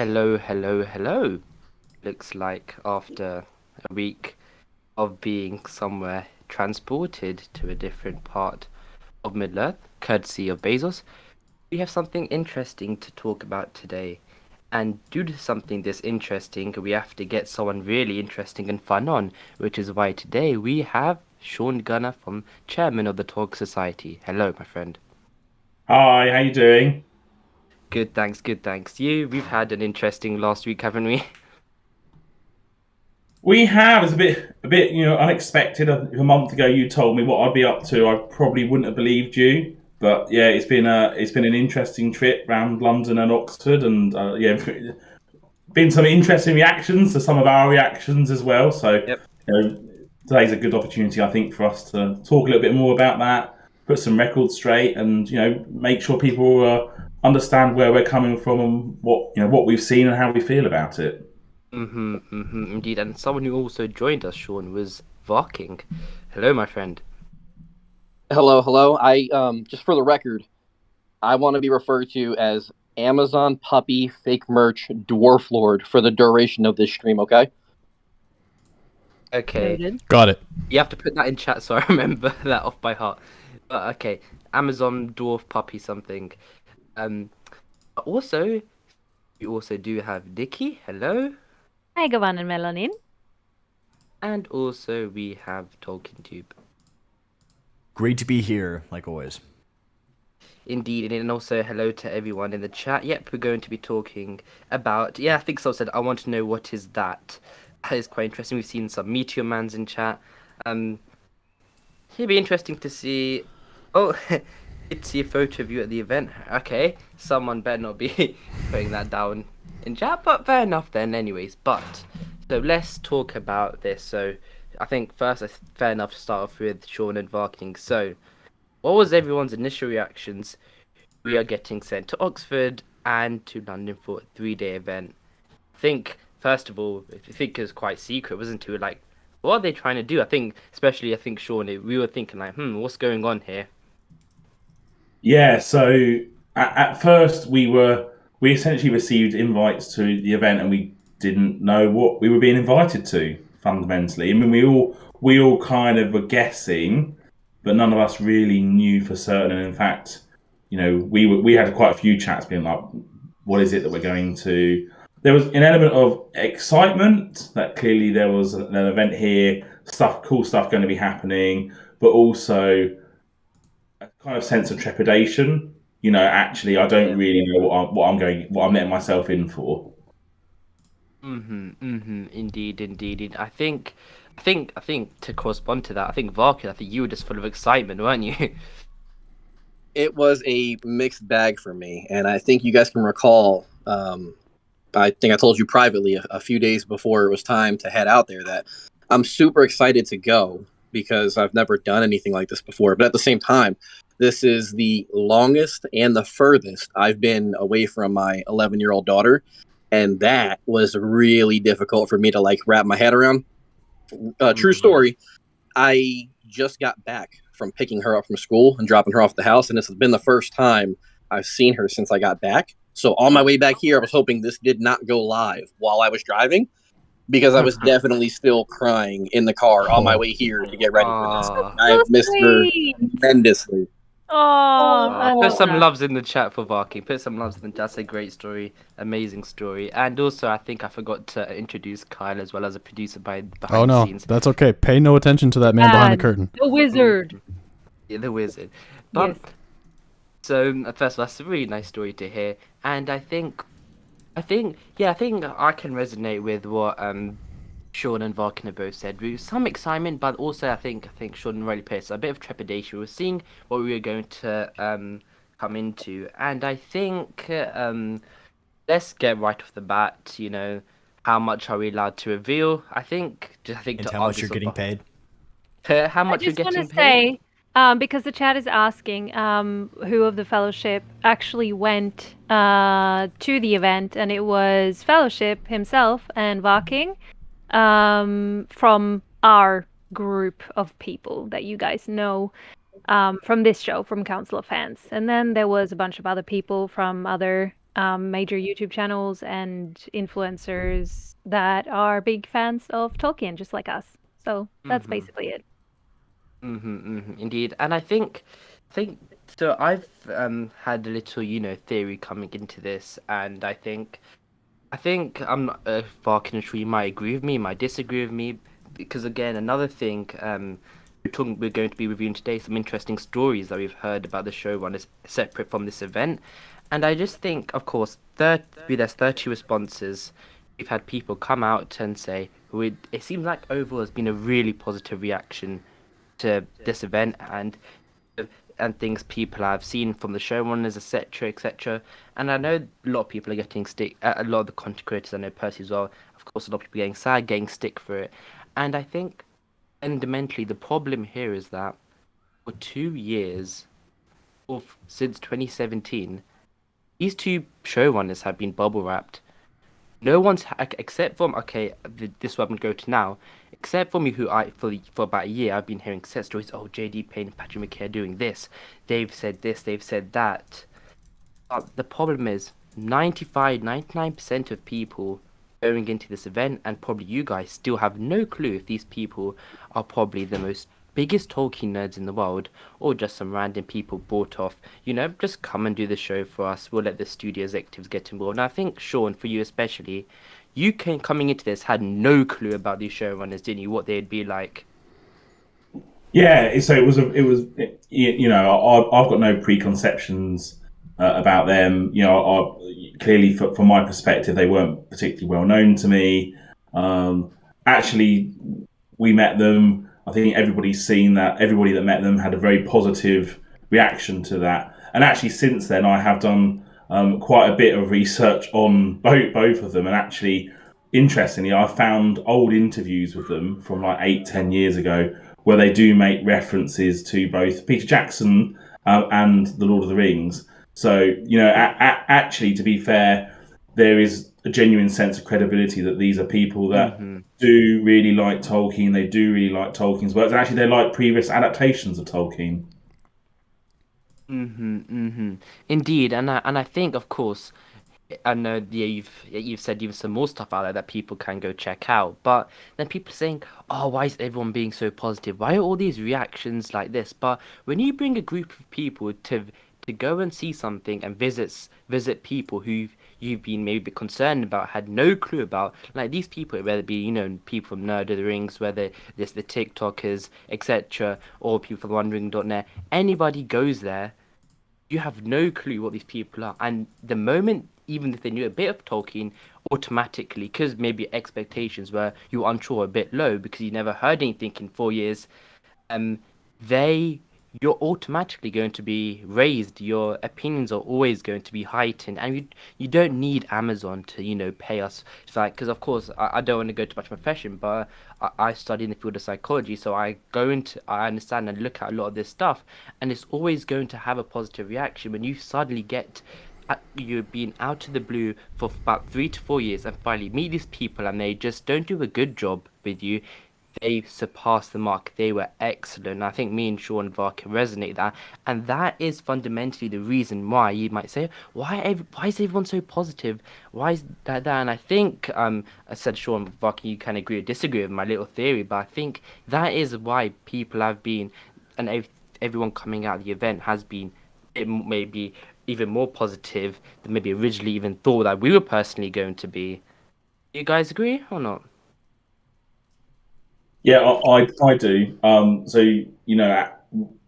Hello, hello, hello. Looks like after a week of being somewhere transported to a different part of Middle-earth, courtesy of Bezos, we have something interesting to talk about today. And due to something this interesting, we have to get someone really interesting and fun on, which is why today we have Shaun Gunner from Chairman of the Talk Society. Hello, my friend. Hi, how you doing? Good, thanks, good, thanks. We've had an interesting last week, haven't we? We have. It's a bit, unexpected. A month ago, you told me what I'd be up to. I probably wouldn't have believed you. But yeah, it's been an interesting trip around London and Oxford, and yeah, been some interesting reactions to some of our reactions as well. So Yep. today's a good opportunity, I think, for us to talk a little bit more about that, put some records straight, and make sure people understand where we're coming from and what we've seen and how we feel about it. Indeed. And someone who also joined us, Shaun, was Varking. Hello, my friend. Hello, hello. I just for the record, I want to be referred to as Amazon Puppy Fake Merch Dwarf Lord for the duration of this stream, okay? Okay, Noted. Got it. you have to put that in chat so I remember that off by heart. But okay, Amazon dwarf puppy something. Um, also, we also do have Dicky. Hello, Hi, Gavan and Melanin. and also we have Tolkien Tube. Great to be here, like always. Indeed, and also hello to everyone in the chat. Yep, we're going to be talking about. Yeah, I think so. Said I want to know what is that. That is quite interesting. We've seen some Meteor Mans in chat. It'd be interesting to see. Oh, it's see a photo of you at the event. Okay, someone better not be putting that down in chat, but fair enough then. Anyways, but so let's talk about this. So I think first, it's fair enough to start off with Shaun and Varking. So, what was everyone's initial reactions? We are getting sent to Oxford and to London for a 3-day event. I think first of all, I think it was quite secret, wasn't it? Like, what are they trying to do? I think Shaun, we were thinking like, what's going on here? Yeah, so at first we essentially received invites to the event and we didn't know what we were being invited to fundamentally. I mean we all kind of were guessing, but none of us really knew for certain. And in fact, we had quite a few chats being like, what is it that we're going to? There was an element of excitement that clearly there was an event here, cool stuff going to be happening, but also a kind of sense of trepidation. Actually, I don't Yeah. really know what I'm letting myself in for. Indeed. I think to correspond to that, I think Varkin, I think you were just full of excitement, weren't you? It was a mixed bag for me, and I think you guys can recall. I think I told you privately a few days before it was time to head out there that I'm super excited to go because I've never done anything like this before. But at the same time, this is the longest and the furthest I've been away from my 11-year-old daughter, and that was really difficult for me to like wrap my head around. True story. I just got back from picking her up from school and dropping her off at the house, and this has been the first time I've seen her since I got back. So on my way back here, I was hoping this did not go live while I was driving because I was definitely still crying in the car on my way here to get ready for this. Ah. I So have missed her sweet. tremendously. Oh, I Put love some that. loves in the chat for Varking. Put some loves in the That's a great story. Amazing story. And also, I think I forgot to introduce Kyle as well as a producer behind Oh the no, scenes. that's okay. Pay no attention to that man behind the And curtain. the wizard. Yeah, the wizard. But Yes. so first of all, that's a really nice story to hear. And I think I can resonate with what Shaun and Varkin have both said. With some excitement, but also I think Shaun really placed a bit of trepidation. We were seeing what we were going to come into, and I think let's get right off the bat. How much are we allowed to reveal? I think And to how much argue you're sort getting of paid. how I much we're just want to getting paid. say, because the chat is asking who of the fellowship actually went to the event, and it was Fellowship himself and Varking from our group of people that you guys know from this show, from Council of Fans. And then there was a bunch of other people from other major YouTube channels and influencers that are big fans of Tolkien, just like us. So that's basically it. Indeed, and I think so. I've had a little, theory coming into this, and I think I'm not far sure you might agree with me, might disagree with me, because again, another thing we're going to be reviewing today some interesting stories that we've heard about the showrunners separate from this event, and I just think, of course, there's 30 responses. We've had people come out and say, it seems like overall has been a really positive reaction to this event and things people have seen from the showrunners, etc., etc. And I know a lot of people are getting stick. A lot of the content creators, I know Percy as well. Of course, a lot of people getting sad, getting stick for it. And I think fundamentally the problem here is that for 2 years, since 2017, these two showrunners have been bubble wrapped. No one's except from this is what I'm gonna go to now. Except for me, who for about a year I've been hearing set stories. Oh, JD Payne and Patrick McKay are doing this. They've said this. They've said that. But the problem is 95, 99% of people going into this event, and probably you guys still have no clue if these people are probably the most biggest Tolkien nerds in the world, or just some random people bought off, just come and do the show for us. We'll let the studio executives get involved. And I think, Shaun, for you especially, you came coming into this had no clue about these showrunners, didn't you? What they'd be like. Yeah, so it was. I've got no preconceptions about them. Clearly, from my perspective, they weren't particularly well known to me. Actually, we met them. I think everybody's seen that. Everybody that met them had a very positive reaction to that. And actually, since then, I have done quite a bit of research on both of them. And actually, interestingly, I found old interviews with them from like 8-10 years ago, where they do make references to both Peter Jackson and The Lord of the Rings. So, actually, to be fair, there is a genuine sense of credibility that these are people that do really like Tolkien. They do really like Tolkien's works. And actually, they like previous adaptations of Tolkien. Indeed, and I think, of course, I know, yeah, you've said even some more stuff out there that people can go check out. But then people are saying, "Oh, why is everyone being so positive? Why are all these reactions like this?" But when you bring a group of people to go and see something and visit people who you've been maybe concerned about, had no clue about, like these people, whether it be people from Nerd of the Rings, whether it's the TikTokers, etc., or people from Wondering.net, anybody goes there, you have no clue what these people are. And the moment, even if they knew a bit of Tolkien, automatically, because maybe expectations were you were unsure, a bit low because you never heard anything in 4 years, um, they you're automatically going to be raised. Your opinions are always going to be heightened, and you don't need Amazon to pay us. It's like, because of course I don't want to go too much profession, but I study in the field of psychology, so I understand and look at a lot of this stuff, and it's always going to have a positive reaction when you suddenly get. You've been out of the blue for about 3 to 4 years and finally meet these people and they just don't do a good job with you. They surpassed the mark. They were excellent. I think me and Shaun and Var can resonate that, and that is fundamentally the reason why you might say, why is everyone so positive? Why is that? And I think I said, Shaun and Var, you can agree or disagree with my little theory, but I think that is why people have been, and everyone coming out of the event has been, it maybe even more positive than maybe originally even thought that we were personally going to be. You guys agree or not? Yeah, I do.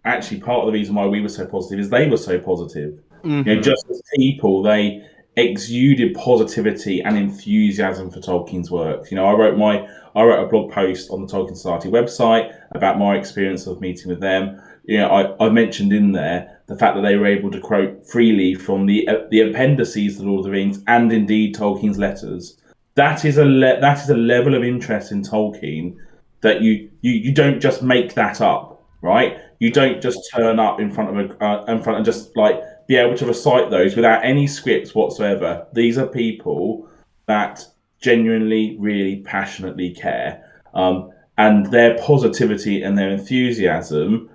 Actually, part of the reason why we were so positive is they were so positive. Just as people, they exuded positivity and enthusiasm for Tolkien's work. I wrote a blog post on the Tolkien Society website about my experience of meeting with them. I mentioned in there the fact that they were able to quote freely from the appendices to Lord of the Rings and indeed Tolkien's letters. That is a level of interest in Tolkien that you don't just make that up, right? You don't just turn up in front and just like be able to recite those without any scripts whatsoever. These are people that genuinely, really passionately care, and their positivity and their enthusiasm.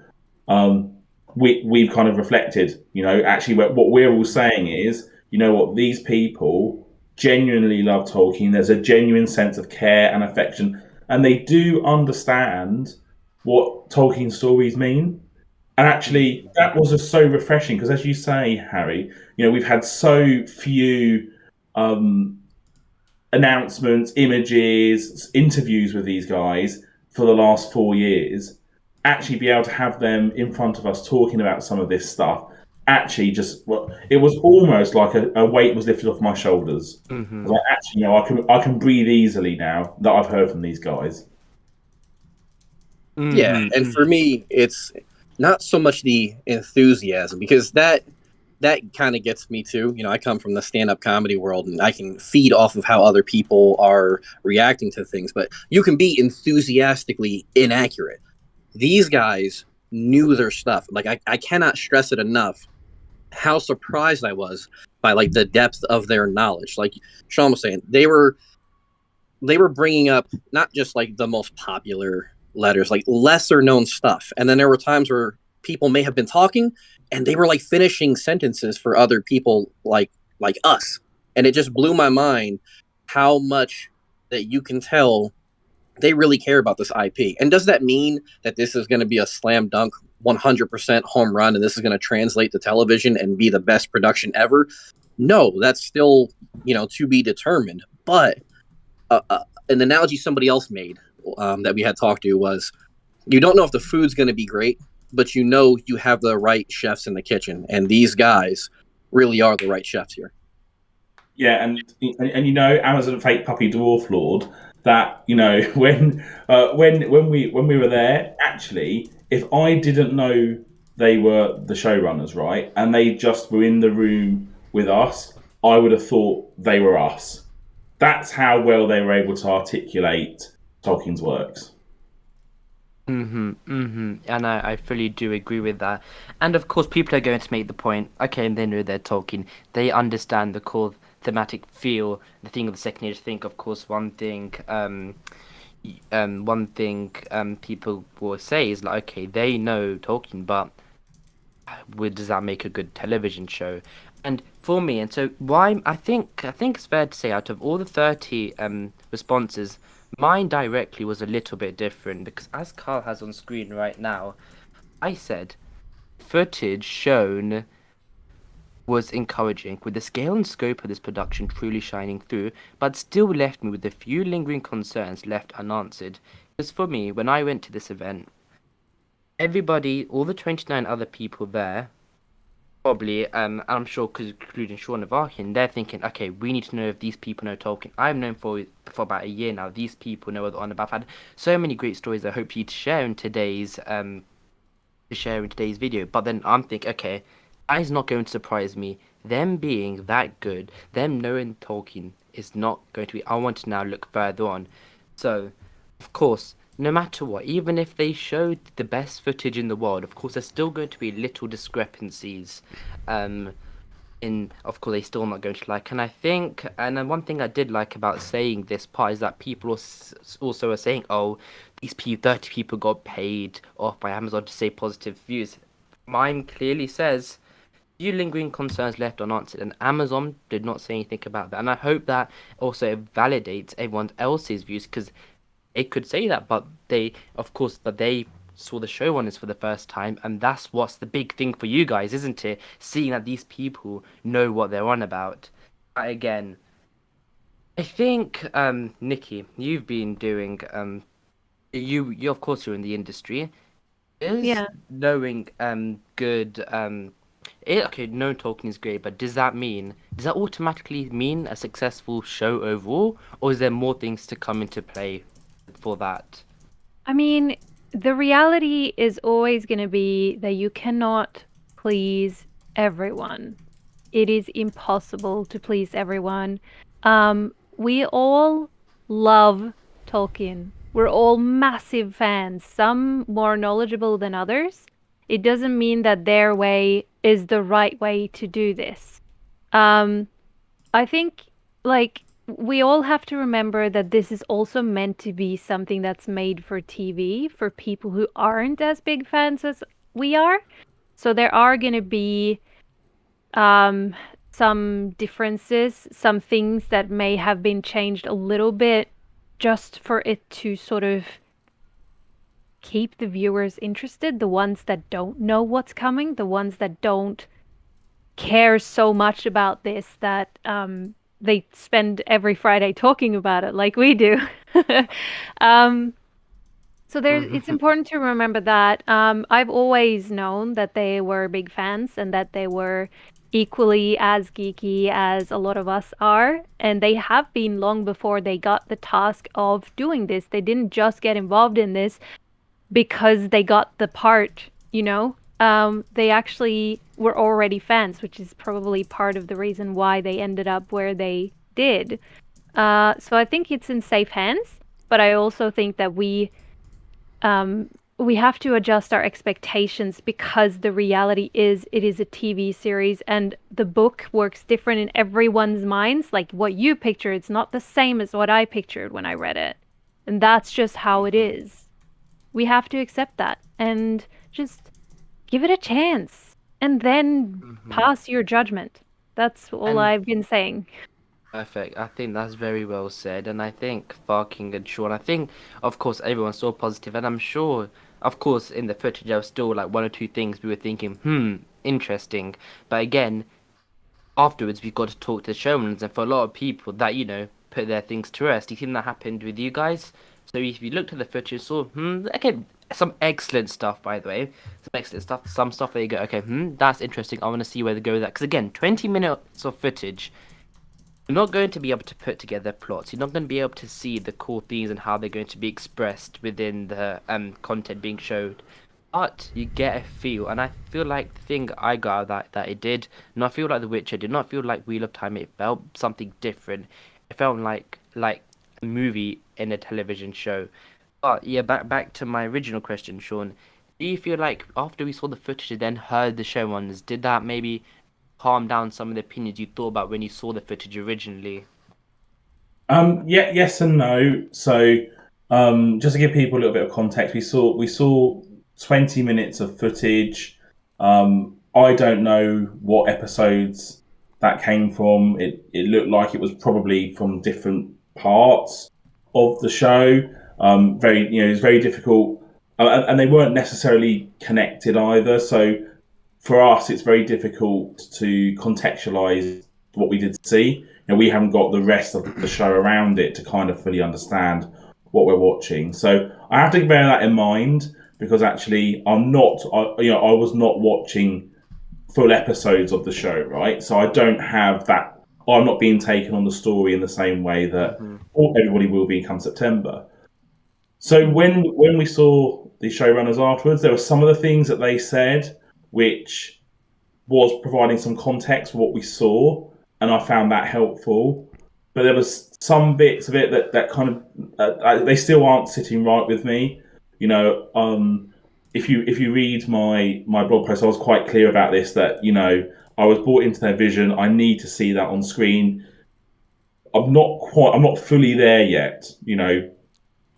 We've kind of reflected. Actually, what we're all saying is you know what, these people genuinely love Tolkien. There's a genuine sense of care and affection, and they do understand what Tolkien stories mean. And actually, that was just so refreshing because, as you say, Harry, we've had so few announcements, images, interviews with these guys for the last 4 years. Actually, be able to have them in front of us talking about some of this stuff. Actually, it was almost like a weight was lifted off my shoulders. Mm-hmm. Like, actually, I can breathe easily now that I've heard from these guys. Yeah, and for me, it's not so much the enthusiasm, because that kind of gets me too. I come from the stand-up comedy world, and I can feed off of how other people are reacting to things, but you can be enthusiastically inaccurate. These guys knew their stuff. Like, I cannot stress it enough how surprised I was by like the depth of their knowledge. Like Shaun was saying, they were bringing up not just like the most popular letters, like lesser known stuff. And then there were times where people may have been talking and they were like finishing sentences for other people like us. And it just blew my mind how much that you can tell they really care about this IP. And does that mean that this is going to be a slam dunk 100% home run and this is going to translate to television and be the best production ever? No, that's still, to be determined. But an analogy somebody else made that we had talked to was, you don't know if the food's going to be great, but you have the right chefs in the kitchen, and these guys really are the right chefs here. Yeah, and Amazon Fake Puppy Dwarf Lord. That when we were there, actually, if I didn't know they were the showrunners, right, and they just were in the room with us, I would have thought they were us. That's how well they were able to articulate Tolkien's works. And I fully do agree with that. And of course, people are going to make the point, okay, they know they're Tolkien. They understand the core thematic feel, the thing of the Second Age. I think, of course, one thing people will say is like, okay, they know Tolkien, but does that make a good television show? And for me, and so why I think it's fair to say, out of all the 30 responses, mine directly was a little bit different because, as Carl has on screen right now, I said footage shown was encouraging, with the scale and scope of this production truly shining through, but still left me with a few lingering concerns left unanswered. Because for me, when I went to this event, everybody, all the 29 other people there, probably, I'm sure, because including Shaun of Arkin, they're thinking, okay, we need to know if these people know Tolkien. I've known for about a year now. These people know what they're on about. I've had so many great stories I hope you to share in today's video. But then I'm thinking, okay, that is not going to surprise me. Them being that good, them knowing Tolkien is not going to be. I want to now look further on. So, of course, no matter what, even if they showed the best footage in the world, of course, there's still going to be little discrepancies. Of course, they're still not going to like. And I think, and then one thing I did like about saying this part is that people also are saying, oh, these 30 people got paid off by Amazon to say positive views. Mine clearly says, few lingering concerns left unanswered, and Amazon did not say anything about that. And I hope that also validates everyone else's views, because it could say that, but they saw the showrunners for the first time, and that's what's the big thing for you guys, isn't it? Seeing that these people know what they're on about. Again, I think, Nikki, you've been doing, you of course you're in the industry. Is knowing good knowing Tolkien is great, but does that automatically mean a successful show overall, or is there more things to come into play for that? I mean, the reality is always going to be that you cannot please everyone. It is impossible to please everyone. We all love Tolkien. We're all massive fans, some more knowledgeable than others. It doesn't mean that their way is the right way to do this. I think, like, we all have to remember that this is also meant to be something that's made for TV, for people who aren't as big fans as we are. So there are going to be some differences, some things that may have been changed a little bit just for it to sort of keep the viewers interested, the ones that don't know what's coming, the ones that don't care so much about this that they spend every Friday talking about it like we do. So it's important to remember that I've always known that they were big fans and that they were equally as geeky as a lot of us are, and they have been long before they got the task of doing this. They didn't just get involved in this because they got the part, you know. They actually were already fans, which is probably part of the reason why they ended up where they did. So I think it's in safe hands, but I also think that we have to adjust our expectations because the reality is it is a TV series and the book works different in everyone's minds. Like what you picture, it's not the same as what I pictured when I read it. And that's just how it is. We have to accept that and just give it a chance and then pass your judgment. That's all I've been saying. Perfect. I think that's very well said. And I think Farking and Shaun, I think, of course, everyone's so positive. And I'm sure, of course, in the footage, there was still like one or two things we were thinking, interesting. But again, afterwards, we've got to talk to the showrunners. And for a lot of people that, put their things to rest, do you think that happened with you guys? So if you looked at the footage, saw, okay, some excellent stuff, by the way. Some excellent stuff. Some stuff that you go, okay, that's interesting. I want to see where they go with that. Because again, 20 minutes of footage. You're not going to be able to put together plots. You're not going to be able to see the core themes and how they're going to be expressed within the content being showed. But you get a feel, and I feel like the thing I got out of that it did not feel like The Witcher, did not feel like Wheel of Time. It felt something different. It felt like a movie in a television show. But yeah, back to my original question, Shaun. Do you feel like after we saw the footage and then heard the showrunners, did that maybe calm down some of the opinions you thought about when you saw the footage originally? Yeah, yes and no. So, just to give people a little bit of context, we saw 20 minutes of footage. I don't know what episodes that came from. It looked like it was probably from different parts of the show. It's very difficult, and they weren't necessarily connected either. So, for us, it's very difficult to contextualize what we did see. We haven't got the rest of the show around it to kind of fully understand what we're watching. So I have to bear that in mind because actually I was not watching full episodes of the show, right? So I don't have that. I'm not being taken on the story in the same way that everybody will be come September. So when we saw the showrunners afterwards, there were some of the things that they said which was providing some context for what we saw, and I found that helpful. But there was some bits of it that kind of they still aren't sitting right with me. If you read my blog post, I was quite clear about this. That I was bought into their vision. I need to see that on screen. I'm not fully there yet.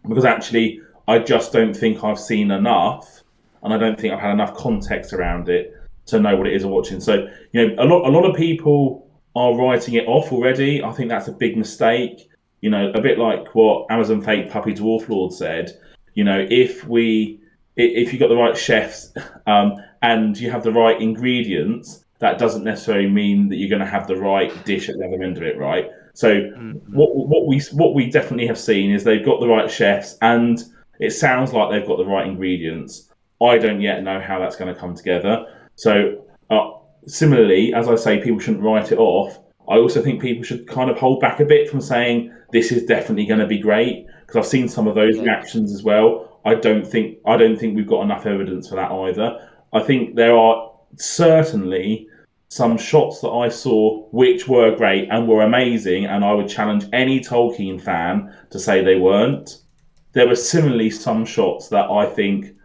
Because actually I just don't think I've seen enough, and I don't think I've had enough context around it to know what it is I'm watching. So, a lot of people are writing it off already. I think that's a big mistake. A bit like what Amazon fake Puppy Dwarf Lord said. If you got the right chefs and you have the right ingredients, that doesn't necessarily mean that you're going to have the right dish at the other end of it, right? So what we definitely have seen is they've got the right chefs, and it sounds like they've got the right ingredients. I don't yet know how that's going to come together. So similarly, as I say, people shouldn't write it off. I also think people should kind of hold back a bit from saying this is definitely going to be great, because I've seen some of those reactions as well. I don't think we've got enough evidence for that either. I think there are certainly some shots that I saw which were great and were amazing, and I would challenge any Tolkien fan to say they weren't. There were similarly some shots that I think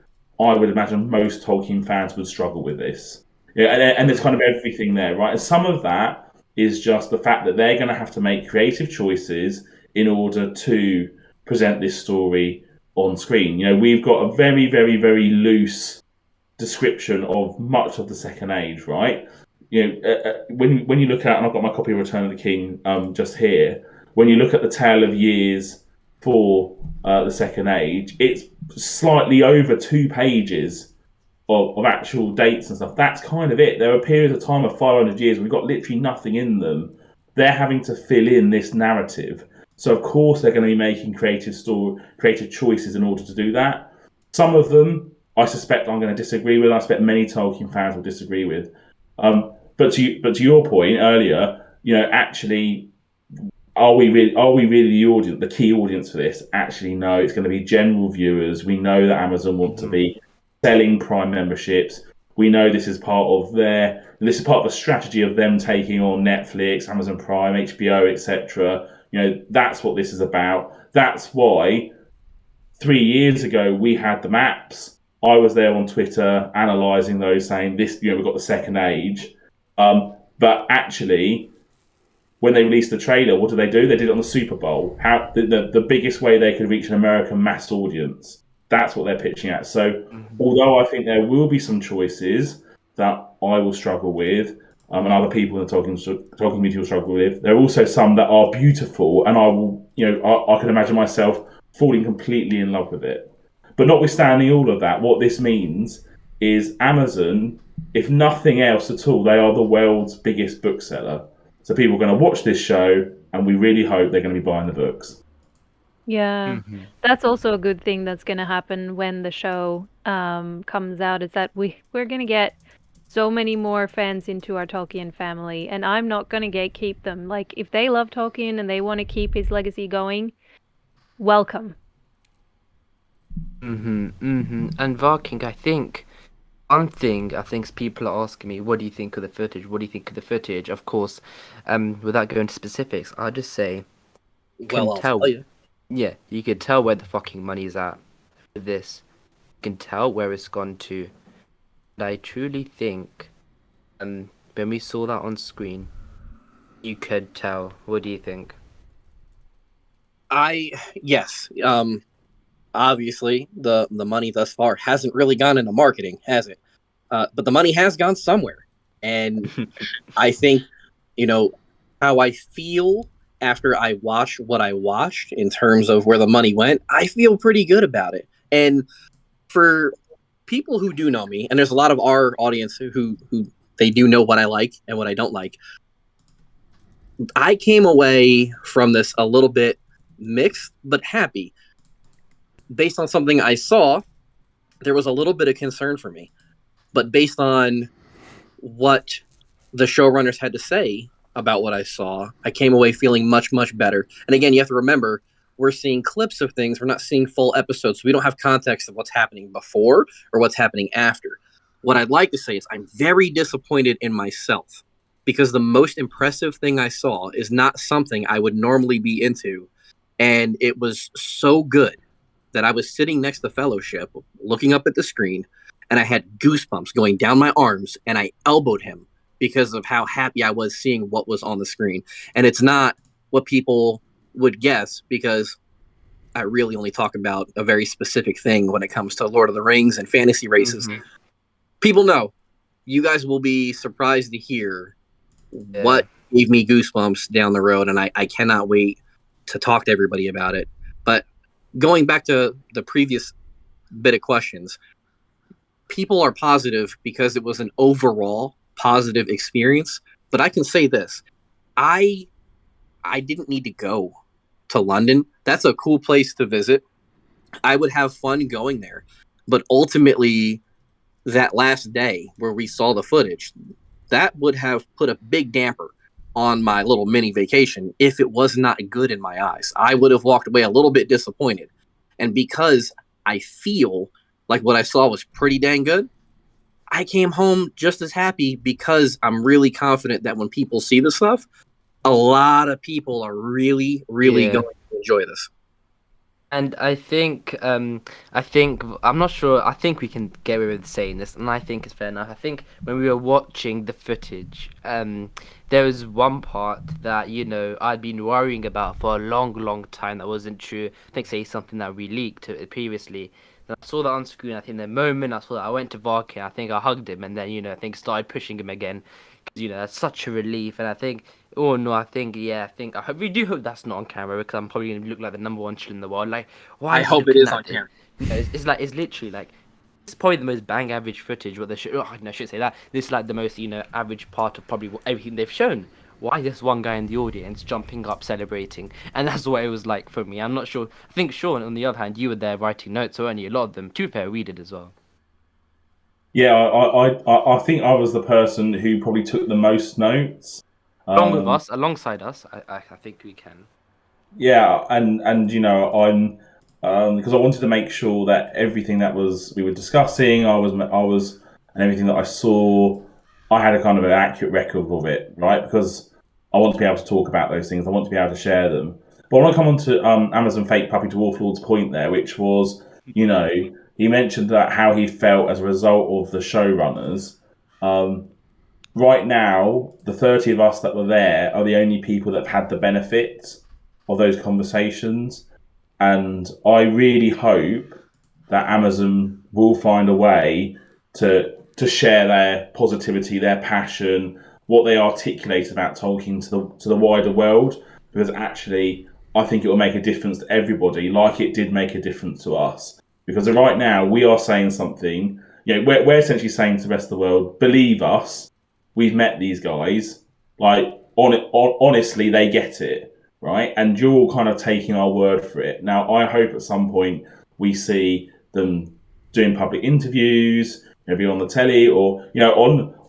I would imagine most Tolkien fans would struggle with this. And there's kind of everything there, right? And some of that is just the fact that they're going to have to make creative choices in order to present this story on screen. We've got a very, very, very loose description of much of the Second Age, right? when you look at, and I've got my copy of Return of the King just here. When you look at the tale of years for the Second Age, it's slightly over 2 pages of actual dates and stuff. That's kind of it. There are periods of time of 500 years we've got literally nothing in them. They're having to fill in this narrative. So of course they're going to be making creative choices in order to do that. Some of them, I suspect, I'm going to disagree with. I suspect many Tolkien fans will disagree with. But to your point earlier, actually, are we really the audience, the key audience for this? Actually, no. It's going to be general viewers. We know that Amazon want to be selling Prime memberships. We know this is part of the strategy of them taking on Netflix, Amazon Prime, HBO, etc. That's what this is about. That's why 3 years ago we had the maps. I was there on Twitter analysing those, saying this, we've got the Second Age. But actually, when they released the trailer, what did they do? They did it on the Super Bowl. How the biggest way they could reach an American mass audience. That's what they're pitching at. So, although I think there will be some choices that I will struggle with, and other people in the talking media will struggle with, there are also some that are beautiful, and I will, I can imagine myself falling completely in love with it. But notwithstanding all of that, what this means is Amazon, if nothing else at all, they are the world's biggest bookseller. So people are going to watch this show, and we really hope they're going to be buying the books. Yeah, that's also a good thing that's going to happen when the show comes out, is that we're going to get so many more fans into our Tolkien family, and I'm not going to gatekeep them. Like, if they love Tolkien and they want to keep his legacy going, welcome. And Varking, I think one thing people are asking me, what do you think of the footage? What do you think of the footage? Of course, without going into specifics, I'll just say Well, I'll tell you. Yeah, you can tell where the fucking money's at with this. You can tell where it's gone to. And I truly think, when we saw that on screen, you could tell. What do you think? Yes. Obviously, the money thus far hasn't really gone into marketing, has it? But the money has gone somewhere, and I think how I feel after I watch what I watched in terms of where the money went. I feel pretty good about it, and for people who do know me, and there's a lot of our audience who they do know what I like and what I don't like. I came away from this a little bit mixed but happy. Based on something I saw, there was a little bit of concern for me. But based on what the showrunners had to say about what I saw, I came away feeling much, much better. And again, you have to remember, we're seeing clips of things. We're not seeing full episodes. So we don't have context of what's happening before or what's happening after. What I'd like to say is I'm very disappointed in myself, because the most impressive thing I saw is not something I would normally be into. And it was so good that I was sitting next to Fellowship, looking up at the screen, and I had goosebumps going down my arms, and I elbowed him because of how happy I was seeing what was on the screen. And it's not what people would guess, because I really only talk about a very specific thing when it comes to Lord of the Rings and fantasy races. People know. You guys will be surprised to hear what gave me goosebumps down the road, and I cannot wait to talk to everybody about it. But going back to the previous bit of questions, people are positive because it was an overall positive experience. But I can say this, I didn't need to go to London. That's a cool place to visit. I would have fun going there. But ultimately, that last day where we saw the footage, that would have put a big damper on my little mini vacation if it was not good in my eyes. I would have walked away a little bit disappointed. And because I feel like what I saw was pretty dang good, I came home just as happy, because I'm really confident that when people see this stuff, a lot of people are really, really going to enjoy this. And I think I'm not sure. I think we can get away with saying this, and I think it's fair enough. I think when we were watching the footage, there was one part that I'd been worrying about for a long, long time that wasn't true. I think say something that we leaked previously. And I saw that on screen. I think the moment I saw that, I went to Varkin. I think I hugged him, and then I think started pushing him again. You know, that's such a relief, and I think, oh no, I hope we do hope that's not on camera because I'm probably gonna look like the number one chill in the world. Like, why I is he hope it looking is at on this? camera. You know, it's like it's literally like it's probably the most bang average footage. What they should, oh, no, I shouldn't say that. This is like the most average part of probably everything they've shown. Why this one guy in the audience jumping up celebrating? And that's what it was like for me. I'm not sure. I think Shaun, on the other hand, you were there writing notes, weren't you? A lot of them. To be fair, we did as well. Yeah, I think I was the person who probably took the most notes. Along with Um, us, alongside us, I think we can. yeah, and I'm because I wanted to make sure that everything that we were discussing, I was, and everything that I saw, I had a kind of an accurate record of it, right? Because I want to be able to talk about those things. I want to be able to share them. But I want to come on to Amazon Fake Puppy Dwarf Lord's point there, which was, he mentioned that how he felt as a result of the showrunners. Um, right now, the 30 of us that were there are the only people that have had the benefit of those conversations. And I really hope that Amazon will find a way to share their positivity, their passion, what they articulate about Tolkien to the wider world. Because actually, I think it will make a difference to everybody, like it did make a difference to us. Because right now, we are saying something. We're essentially saying to the rest of the world, believe us, we've met these guys. Like, honestly, they get it, right? And you're all kind of taking our word for it. Now, I hope at some point we see them doing public interviews, maybe on the telly or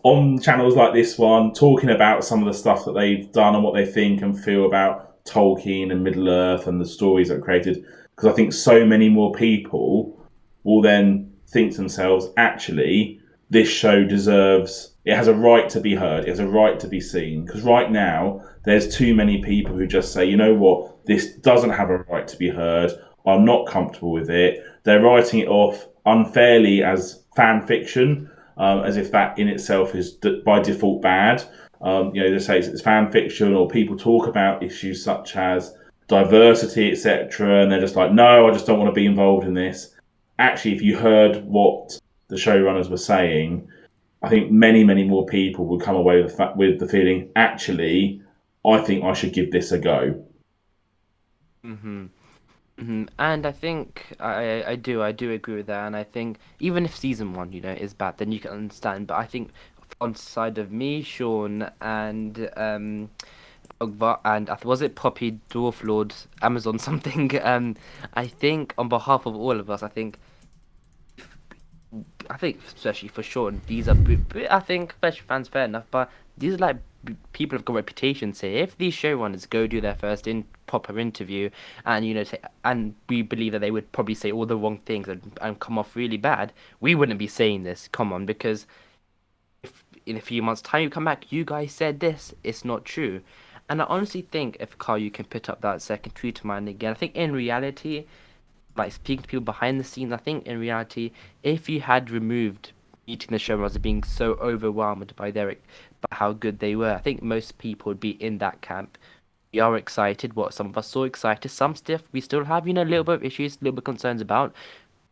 on channels like this one, talking about some of the stuff that they've done and what they think and feel about Tolkien and Middle Earth and the stories that are created. Because I think so many more people will then think to themselves, actually, this show it has a right to be heard, it has a right to be seen. Because right now, there's too many people who just say, you know what, this doesn't have a right to be heard, I'm not comfortable with it. They're writing it off unfairly as fan fiction, as if that in itself is by default bad. They say it's fan fiction, or people talk about issues such as diversity, etc., and they're just like, no, I just don't want to be involved in this. Actually, if you heard what the showrunners were saying, I think many, many more people would come away with the feeling, actually, I think I should give this a go. And I think I do agree with that. And I think even if season one, is bad, then you can understand. But I think on the side of me, Shaun, and Pogba, and was it Poppy Dwarf Lord Amazon something? I think on behalf of all of us, I think especially for Shaun, these are I think especially fans fair enough, but these are like people have got reputations here. If these showrunners go do their first proper interview, and say, and we believe that they would probably say all the wrong things and come off really bad, we wouldn't be saying this. Come on, because if in a few months' time you come back, you guys said this, it's not true. And I honestly think if Carl, you can put up that second tweet of mine again. I think in reality, like speaking to people behind the scenes, I think in reality, if you had removed meeting the showrunners as being so overwhelmed by how good they were, I think most people would be in that camp. We are excited. What some of us saw excited. Some stuff we still have, a little bit of issues, a little bit of concerns about.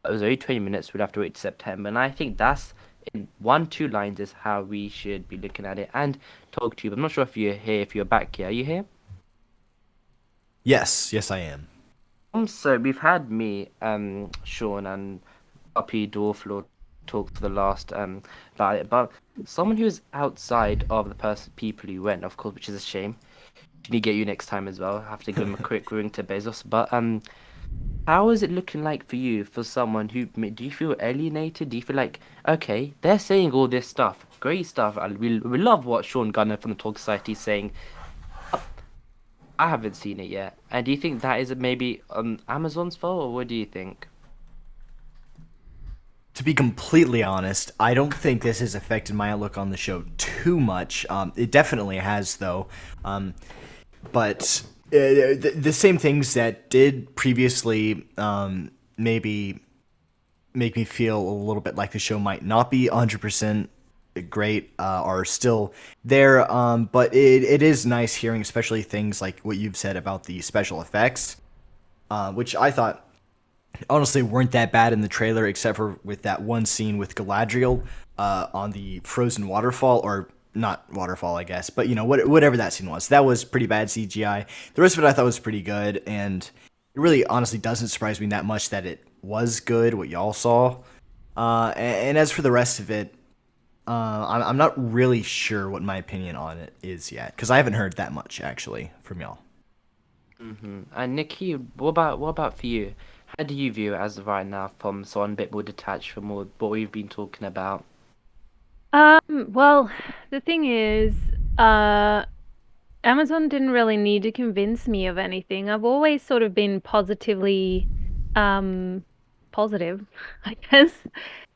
It was only 20 minutes. We'd have to wait to September, and I think that's in 1, 2 lines is how we should be looking at it and talk to you. I'm not sure if you're here, if you're back here. Are you here? Yes, I am. So we've had me, Shaun, and Puppy Dwarflord talk for the last about it, but someone who's outside of the people who went, of course, which is a shame. Can you get you next time as well? I have to give him a quick ring to Bezos. But how is it looking like for you, for someone who do you feel alienated? Do you feel like, okay, they're saying all this stuff, great stuff, and we love what Sean Gunner from the Talk Society is saying. I haven't seen it yet. And do you think that is maybe Amazon's fault, or what do you think? To be completely honest, I don't think this has affected my outlook on the show too much. It definitely has, though. But the same things that did previously maybe make me feel a little bit like the show might not be 100% great are still there. But it is nice hearing, especially things like what you've said about the special effects, which I thought honestly weren't that bad in the trailer, except for with that one scene with Galadriel on the frozen waterfall, or not waterfall, I guess, but whatever that scene was, that was pretty bad CGI. The rest of it I thought was pretty good, and it really honestly doesn't surprise me that much that it was good, what y'all saw. And as for the rest of it, I'm not really sure what my opinion on it is yet, because I haven't heard that much actually from y'all. And Nikki, what about for you? How do you view it as of right now, from someone a bit more detached from what we've been talking about? Well, the thing is, Amazon didn't really need to convince me of anything. I've always sort of been positively, positive, I guess,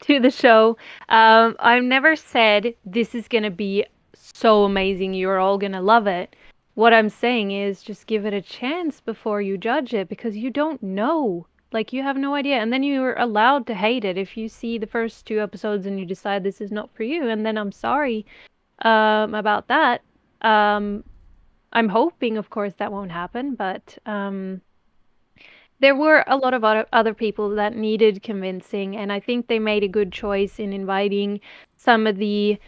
to the show. I've never said this is gonna be so amazing, you're all gonna love it. What I'm saying is just give it a chance before you judge it because you don't know. Like you have no idea. And then you're allowed to hate it if you see the first 2 episodes and you decide this is not for you. And then I'm sorry about that. I'm hoping, of course, that won't happen, but there were a lot of other people that needed convincing, and I think they made a good choice in inviting some of the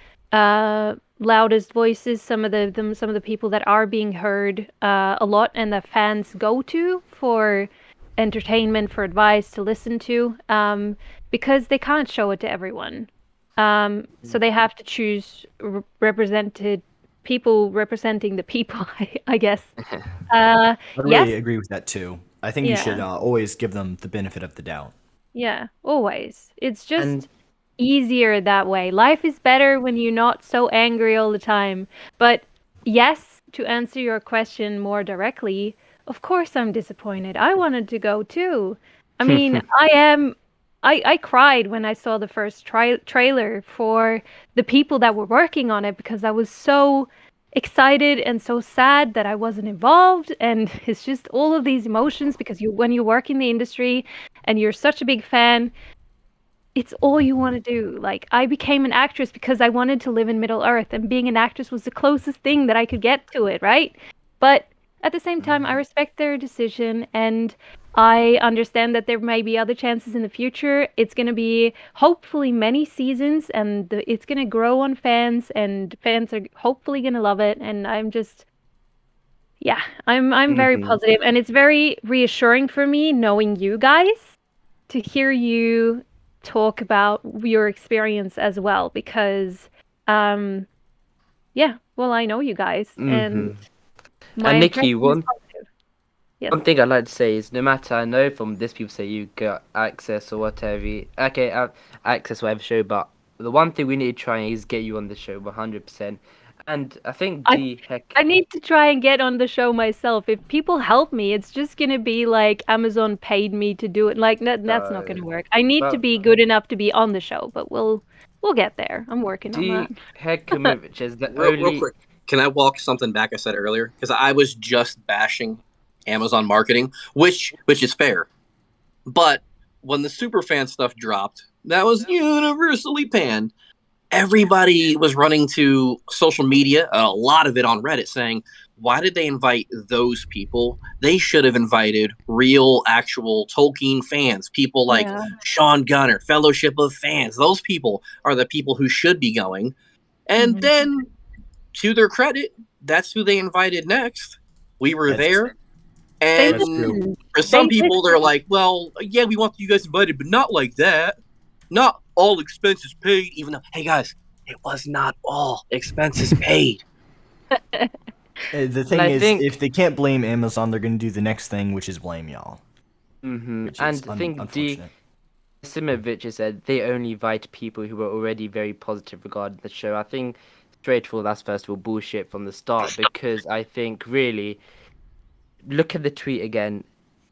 loudest voices, some of the people that are being heard a lot, and that fans go to for entertainment, for advice to listen to, because they can't show it to everyone. So they have to choose represented people representing the people, I guess. I really Yes, agree with that too. I think you should yeah. always give them the benefit of the doubt. Yeah, always. It's And just easier that way. Life is better when you're not so angry all the time. But yes, to answer your question more directly, of course I'm disappointed. I wanted to go too. I mean, I cried when I saw the first trailer for the people that were working on it because I was so excited and so sad that I wasn't involved, and it's just all of these emotions because when you work in the industry and you're such a big fan, it's all you want to do. Like, I became an actress because I wanted to live in Middle Earth, and being an actress was the closest thing that I could get to it, right? But at the same time, I respect their decision, and I understand that there may be other chances in the future. It's going to be hopefully many seasons, and it's going to grow on fans, and fans are hopefully going to love it. And I'm just, yeah, I'm very positive, and it's very reassuring for me knowing you guys to hear you talk about your experience as well because yeah, well, I know you guys and my and Nikki, impression is one positive. Yes. one thing I'd like to say is, no matter, I know from this people say you got access or whatever, okay, access whatever show, but the one thing we need to try is get you on the show 100%. And I think I the heck, I need to try and get on the show myself. If people help me, it's just gonna be like Amazon paid me to do it. Like that's not gonna work. I need to well, be good enough to be on the show, but we'll get there. I'm working on the that. heck Komovich is the Real only. quick, can I walk something back I said earlier? Because I was just bashing Amazon marketing, which is fair. But when the superfan stuff dropped, that was universally panned. Everybody was running to social media, a lot of it on Reddit, saying, why did they invite those people? They should have invited real, actual Tolkien fans, people like Yeah. Sean Gunner, Fellowship of Fans. Those people are the people who should be going. And Mhm. then, to their credit, that's who they invited next. We were That's there. They That's And true. listened. for some They people, they're listened. like, well, yeah, we want you guys invited, but not like that. Not all expenses paid, even though, hey guys, it was not all expenses paid. The And thing I is, think, if they can't blame Amazon, they're going to do the next thing, which is blame y'all, which and is I think the unfortunate. Simovic has said they only invite people who were already very positive regarding the show. I think, straightforward, that's first of all bullshit from the start, because I think really, look at the tweet again.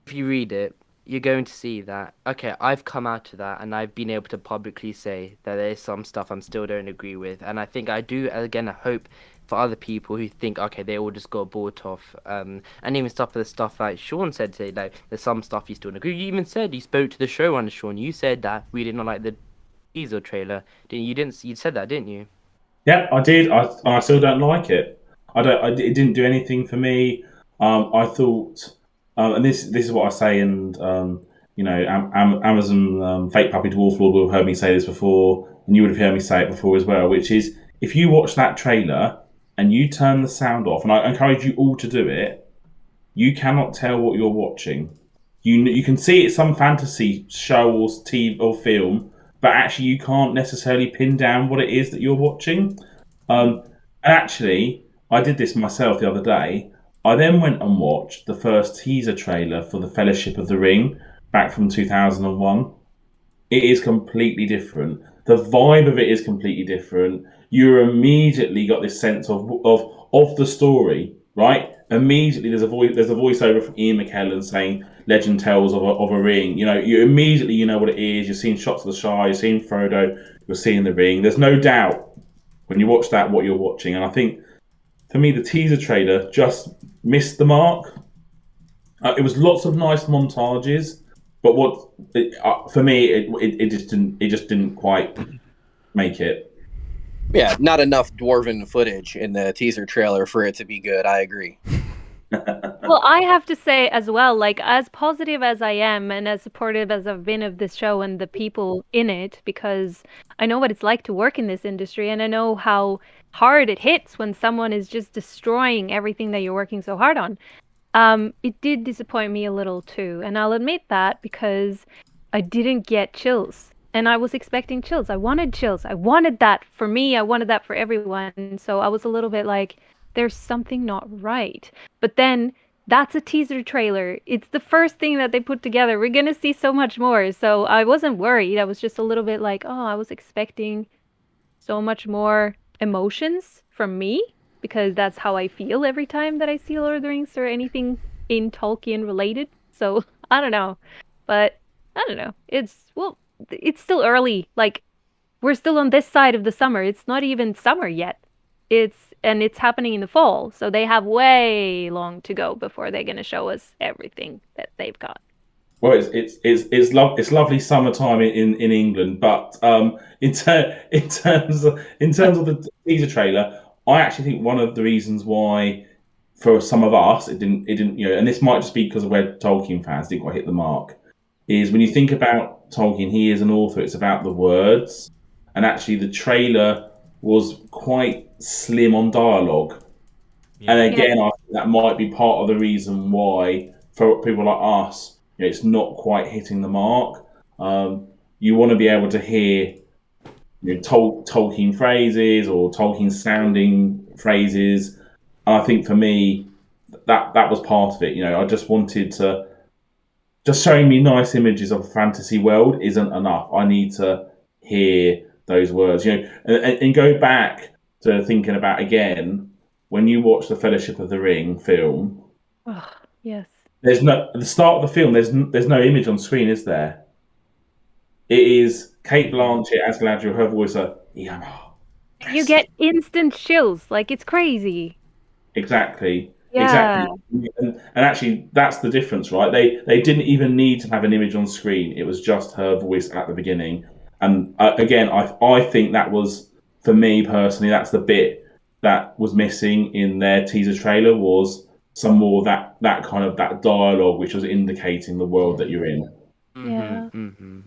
If you read it, you're going to see that, okay, I've come out to that and I've been able to publicly say that there's some stuff I'm still don't agree with. And I think I do, again, I hope for other people who think, okay, they all just got bought off. And even stuff for the stuff like Shaun said today, like, there's some stuff you still don't agree. You even said, you spoke to the showrunner, Shaun. You said that we did not like the teaser trailer. Didn't you? You said that, didn't you? Yeah, I did. I still don't like it. I don't. It didn't do anything for me. I thought, and this is what I say, and Amazon fake puppy dwarf lord will have heard me say this before, and you would have heard me say it before as well. Which is, if you watch that trailer and you turn the sound off, and I encourage you all to do it, you cannot tell what you're watching. You can see it's some fantasy show or TV or film, but actually you can't necessarily pin down what it is that you're watching. And actually, I did this myself the other day. I then went and watched the first teaser trailer for the Fellowship of the Ring back from 2001. It is completely different. The vibe of it is completely different. You immediately got this sense of the story, right? Immediately, there's a voiceover from Ian McKellen saying "Legend tells of a ring." You know, you immediately know what it is. You're seeing shots of the Shire. You're seeing Frodo. You're seeing the ring. There's no doubt when you watch that what you're watching. And I think for me, the teaser trailer just missed the mark. It was lots of nice montages, but for me it just didn't quite make it. Yeah, not enough dwarven footage in the teaser trailer for it to be good. I agree. Well, I have to say as well, like as positive as I am and as supportive as I've been of this show and the people in it, because I know what it's like to work in this industry and I know how hard it hits when someone is just destroying everything that you're working so hard on. It did disappoint me a little too, and I'll admit that because I didn't get chills. And I was expecting chills. I wanted chills. I wanted that for me. I wanted that for everyone. So I was a little bit like, there's something not right. But then that's a teaser trailer. It's the first thing that they put together. We're gonna see so much more. So I wasn't worried. I was just a little bit like, oh, I was expecting so much more emotions from me because that's how I feel every time that I see Lord of the Rings or anything in Tolkien related. So I don't know, but I don't know. It's still early. Like we're still on this side of the summer. It's not even summer yet. It's happening in the fall, so they have way long to go before they're gonna show us everything that they've got. Well, it's lovely summertime in England, but in terms of the teaser trailer, I actually think one of the reasons why for some of us it didn't and this might just be because of where Tolkien fans didn't quite hit the mark, is when you think about Tolkien, he is an author. It's about the words, and actually the trailer was quite slim on dialogue. Yeah. And again, I think that might be part of the reason why, for people like us, it's not quite hitting the mark. You want to be able to hear Tolkien phrases or Tolkien sounding phrases. And I think for me, that was part of it. I just wanted to. Just showing me nice images of a fantasy world isn't enough. I need to hear those words. And go back to thinking about again when you watch the Fellowship of the Ring film. Oh, yes. There's no at the start of the film. There's no image on screen, is there? It is Kate Blanchett as Galadriel. Her voice, Iana. You get instant chills. Like it's crazy. Exactly. Yeah. And actually, that's the difference, right? They didn't even need to have an image on screen. It was just her voice at the beginning. And again, I think that was, for me personally, that's the bit that was missing in their teaser trailer, was some more of that kind of that dialogue, which was indicating the world that you're in. Yeah.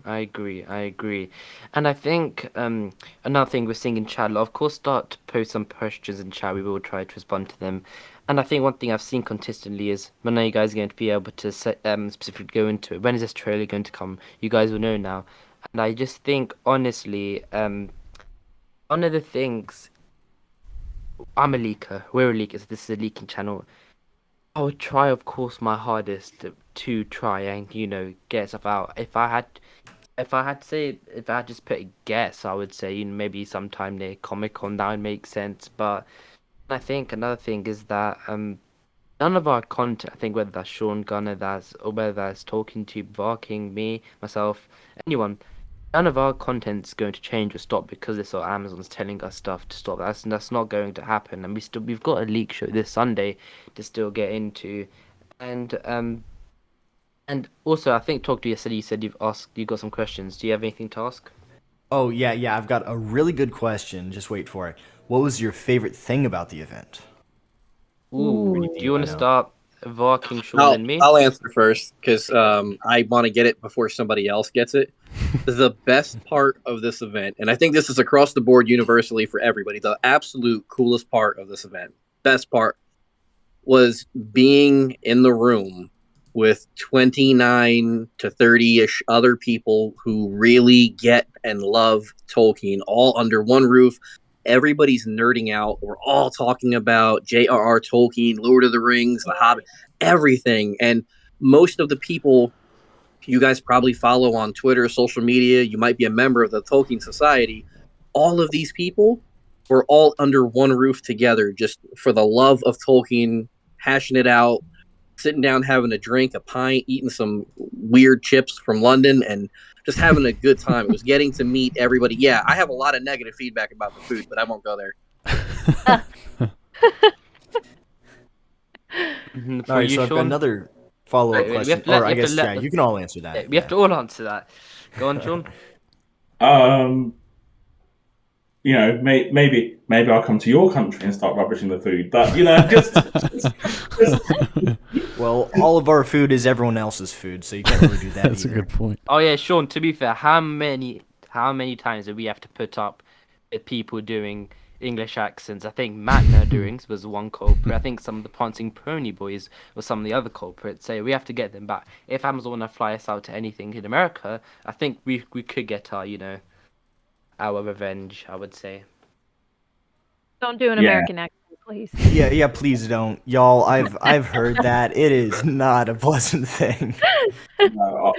I agree. And I think another thing we're seeing in chat, of course, start to post some questions in chat. We will try to respond to them. And I think one thing I've seen consistently is when are you guys going to be able to specifically go into it? When is this trailer going to come? You guys will know now. And I just think, honestly, one of the things, I'm a leaker. We're a leaker. So this is a leaking channel. I would try, of course, my hardest to try and get stuff out. If I had just put a guess, I would say maybe sometime near Comic Con that would make sense. But I think another thing is that none of our content, I think whether that's Shaun, Gunner, or whether that's talking to Barking, me, myself, anyone, none of our content's going to change or stop because this or Amazon's telling us stuff to stop. That's not going to happen. And we've got a leak show this Sunday to still get into, and also I think talk to you yesterday. You said you got some questions. Do you have anything to ask? Oh, yeah, I've got a really good question. Just wait for it. What was your favorite thing about the event? Ooh, do you want I to know. start? Varking, Shaun, and me. I'll answer first because I want to get it before somebody else gets it. The best part of this event, and I think this is across the board universally for everybody, the absolute coolest part of this event, best part, was being in the room with 29 to 30-ish other people who really get and love Tolkien all under one roof. Everybody's nerding out. We're all talking about J.R.R. Tolkien, Lord of the Rings, The Hobbit, everything. And most of the people you guys probably follow on Twitter, social media, you might be a member of the Tolkien Society. All of these people were all under one roof together just for the love of Tolkien, hashing it out, sitting down, having a drink, a pint, eating some weird chips from London, and just having a good time. It was getting to meet everybody. Yeah, I have a lot of negative feedback about the food, but I won't go there. For All right, you, so I've got Shaun? another follow-up Wait, we have question. to let- Or I we have to guess, let- yeah, you can all answer that. We have to all answer that. Go on, Shaun. Maybe I'll come to your country and start rubbishing the food. But Well, all of our food is everyone else's food, so you can't really do that. That's either. a good point. Oh yeah, Shaun. To be fair, how many times did we have to put up with people doing English accents? I think Matt Nerderings was one culprit. I think some of the Prancing Pony Boys were some of the other culprits. So we have to get them back. If Amazon want to fly us out to anything in America, I think we could get our revenge, I would say. Don't do an Yeah. American accent, please. Yeah, please don't, y'all. I've heard that it is not a pleasant thing. No,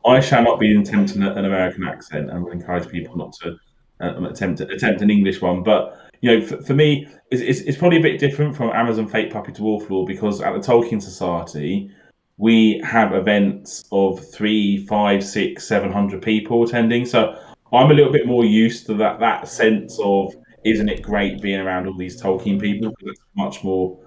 I shall not be attempting an American accent, and would encourage people not to attempt an English one. But for me, it's probably a bit different from Amazon Fake Puppy Dwarf Law, because at the Tolkien Society, we have events of 300, 500, 600, 700 people attending. So I'm a little bit more used to that sense of, isn't it great being around all these Tolkien people? Because it's much more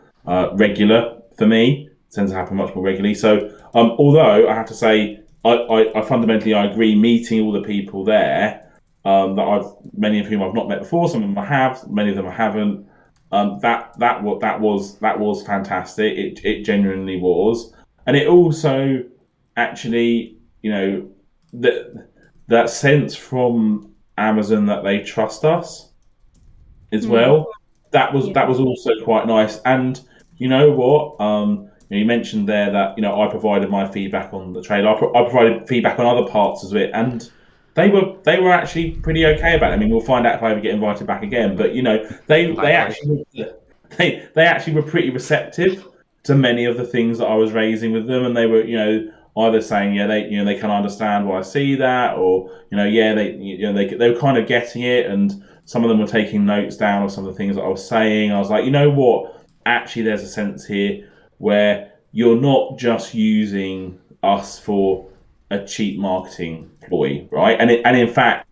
regular for me. It tends to happen much more regularly. So although I have to say, I fundamentally agree, meeting all the people there, many of whom I've not met before, some of them I have, many of them I haven't. That was fantastic. It genuinely was, and it also actually, that sense from Amazon that they trust us as well. That was also quite nice. And you know what? You mentioned there that I provided my feedback on the trailer. I provided feedback on other parts of it, and they were actually pretty okay about it. I mean, we'll find out if I ever get invited back again. But they actually were pretty receptive to many of the things that I was raising with them, and they were either saying they can understand why I see that, or they were kind of getting it, and some of them were taking notes down of some of the things that I was saying. I was like, you know what? Actually, there's a sense here where you're not just using us for a cheap marketing ploy, right? And in fact,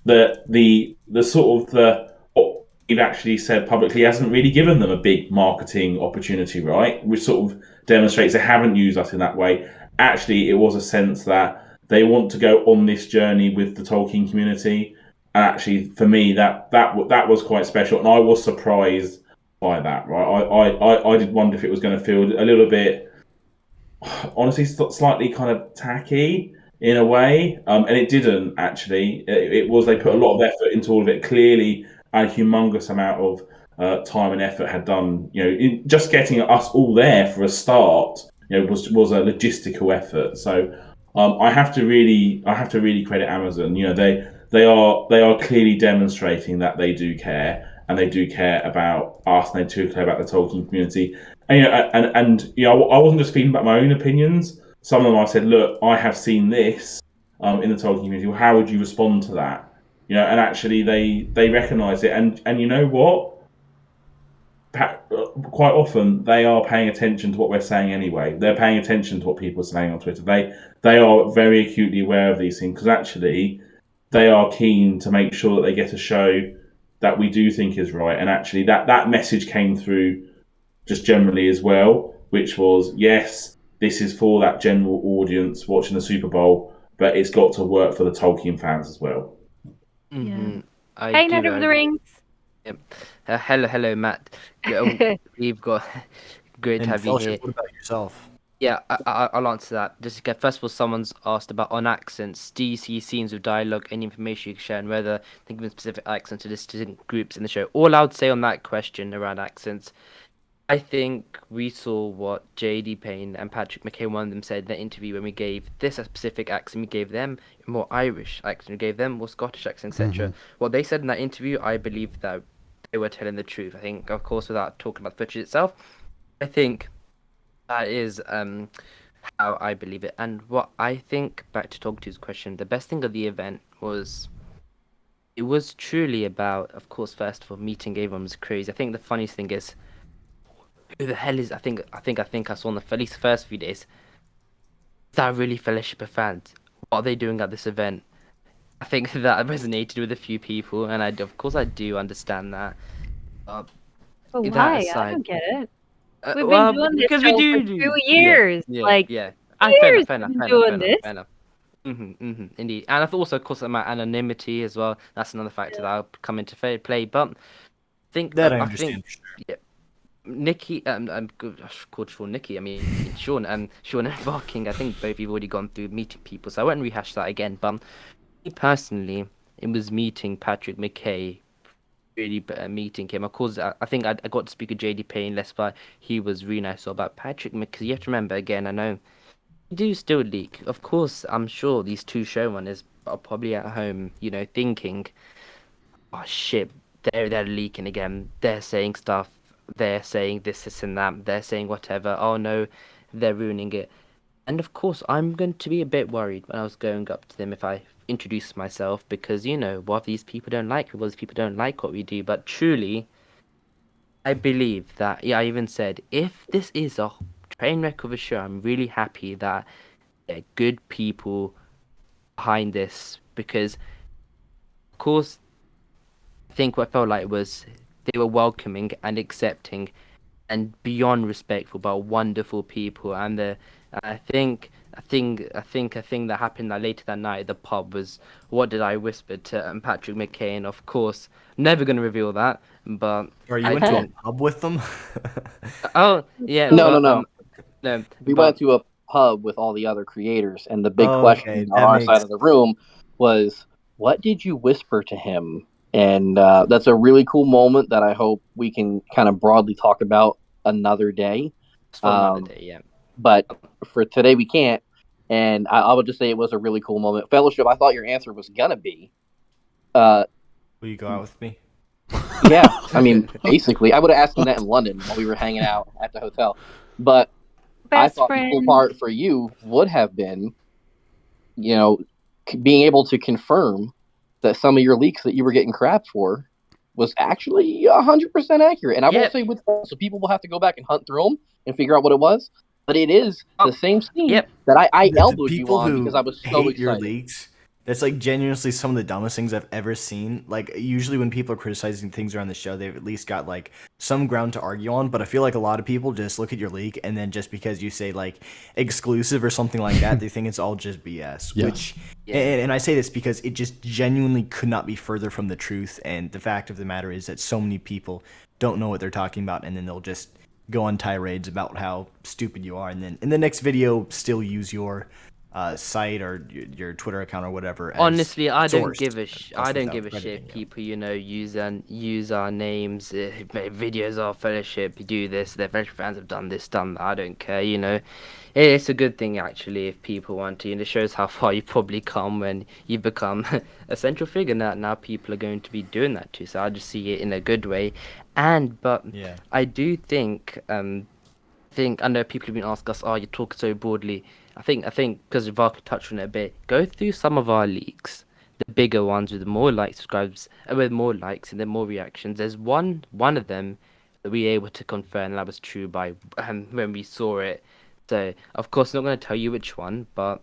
the sort of what you've actually said publicly hasn't really given them a big marketing opportunity, right? Which sort of demonstrates they haven't used us in that way. Actually, it was a sense that they want to go on this journey with the Tolkien community. And actually, for me, that was quite special, and I was surprised by that. Right, I did wonder if it was going to feel a little bit, honestly, slightly kind of tacky in a way, and it didn't actually. It was, they put a lot of effort into all of it. Clearly, a humongous amount of time and effort had done. In just getting us all there for a start, was a logistical effort. So I have to really credit Amazon. They are clearly demonstrating that they do care, and they do care about us, and they do care about the Tolkien community. And I wasn't just feeding about my own opinions. Some of them I said, look, I have seen this in the Tolkien community. Well, how would you respond to that? And actually they recognise it, and you know what? Quite often they are paying attention to what we're saying anyway. They're paying attention to what people are saying on Twitter. They are very acutely aware of these things, because actually they are keen to make sure that they get a show that we do think is right. And actually that message came through just generally as well, which was, yes, this is for that general audience watching the Super Bowl, but it's got to work for the Tolkien fans as well. Mm-hmm. Hey, Lord of the Rings. Yep. Hello, Matt. We've got great to And have you here. Fellowship, what about yourself? Yeah, I'll answer that. Just to get, first of all, someone's asked about on accents. Do you see scenes with dialogue, any information you can share, and whether thinking of specific accents to distinct groups in the show? All I would say on that question around accents, I think we saw what JD Payne and Patrick McKay, one of them, said in the interview when we gave this a specific accent, we gave them a more Irish accent, we gave them more Scottish accent, etc. What they said in that interview, I believe that they were telling the truth. I think, of course, without talking about the footage itself, I think that is how I believe it. And what I think, back to talk to his question, the best thing of the event was it was truly about, of course, first of all, meeting everyone was crazy. I think the funniest thing is who the hell is I think I saw on the at least the first few days. Is that really Fellowship of fans? What are they doing at this event? I think that resonated with a few people, and of course I do understand that. Uh, But that why? I aside, don't get it. We've been well, doing this because we show for do 2 years. yeah, Like yeah. years Fair we've enough, been fair enough, fair doing enough, this. fair enough. Indeed, and I thought also, of course, about anonymity as well. That's another factor that'll come into play. But That I I understand think for sure. yeah, Nikki, I'm called Sean Nikki. I mean Sean and Sean and Barking. I think both of you have already gone through meeting people, so I won't rehash that again. But me personally, it was meeting Patrick McKay. Really meeting him. Of course, I think I got to speak with JD Payne less, but he was really nice. So about Patrick McKay, you have to remember again. I know do still leak. Of course, I'm sure these two showrunners are probably at home, thinking, "Oh shit, they're leaking again. They're saying stuff. They're saying this, and that. They're saying whatever. Oh no, they're ruining it." And of course, I'm going to be a bit worried when I was going up to them if I introduce myself because what if these people don't like me? What if these people don't like what we do? But truly, I believe that. Yeah, I even said if this is a train wreck of a show, I'm really happy that good people behind this because, of course, I think what I felt like was they were welcoming and accepting and beyond respectful, but wonderful people. And a thing that happened later that night at the pub was what did I whisper to Patrick McKay, and of course, never gonna reveal that. But Or you I went to a think, pub with them? oh yeah, No, no, but no. no, We went but to a pub with all the other creators, and the big Oh, okay, question on that our side makes of the room was, "What did you whisper to him?" And that's a really cool moment that I hope we can kind of broadly talk about another day. it's for another Um, day. Yeah. but for today, we can't. And I would just say it was a really cool moment. Fellowship, I thought your answer was gonna be, uh, Will you go out with me? yeah. I mean, basically, I would have asked him that in London while we were hanging out at the hotel. But I Best thought the cool friend. part for you would have been, you know, being able to confirm that some of your leaks that you were getting crap for was actually 100% accurate. And I won't Yep. say which one, so people will have to go back and hunt through them and figure out what it was. But it is Oh, the same scene yep. that I The elbowed you people on because who I was so hate your excited. leaks, that's like genuinely some of the dumbest things I've ever seen. Like usually when people are criticizing things around the show, they've at least got like some ground to argue on. But I feel like a lot of people just look at your leak and then just because you say like exclusive or something like that, they think it's all just BS. Yeah. Which Yeah. and I say this because it just genuinely could not be further from the truth. And the fact of the matter is that so many people don't know what they're talking about, and then they'll just go on tirades about how stupid you are, and then in the next video still use your site or your Twitter account or whatever. As Honestly, I don't source. give a That's I don't without give a crediting shit. you. People, use our names, make videos of Fellowship, do this. Their Fellowship fans have done this, done that. I don't care. It's a good thing actually if people want to. And it shows how far you've probably come when you've become a central figure. Now people are going to be doing that too. So I just see it in a good way. But Yeah. I do think I know people have been asking us, "Oh, you talk so broadly." I think because Varka touched on it a bit. Go through some of our leaks, the bigger ones with more likes, subscribes, with more likes and then more reactions. There's one of them that we were able to confirm that was true by when we saw it. So of course, I'm not going to tell you which one, but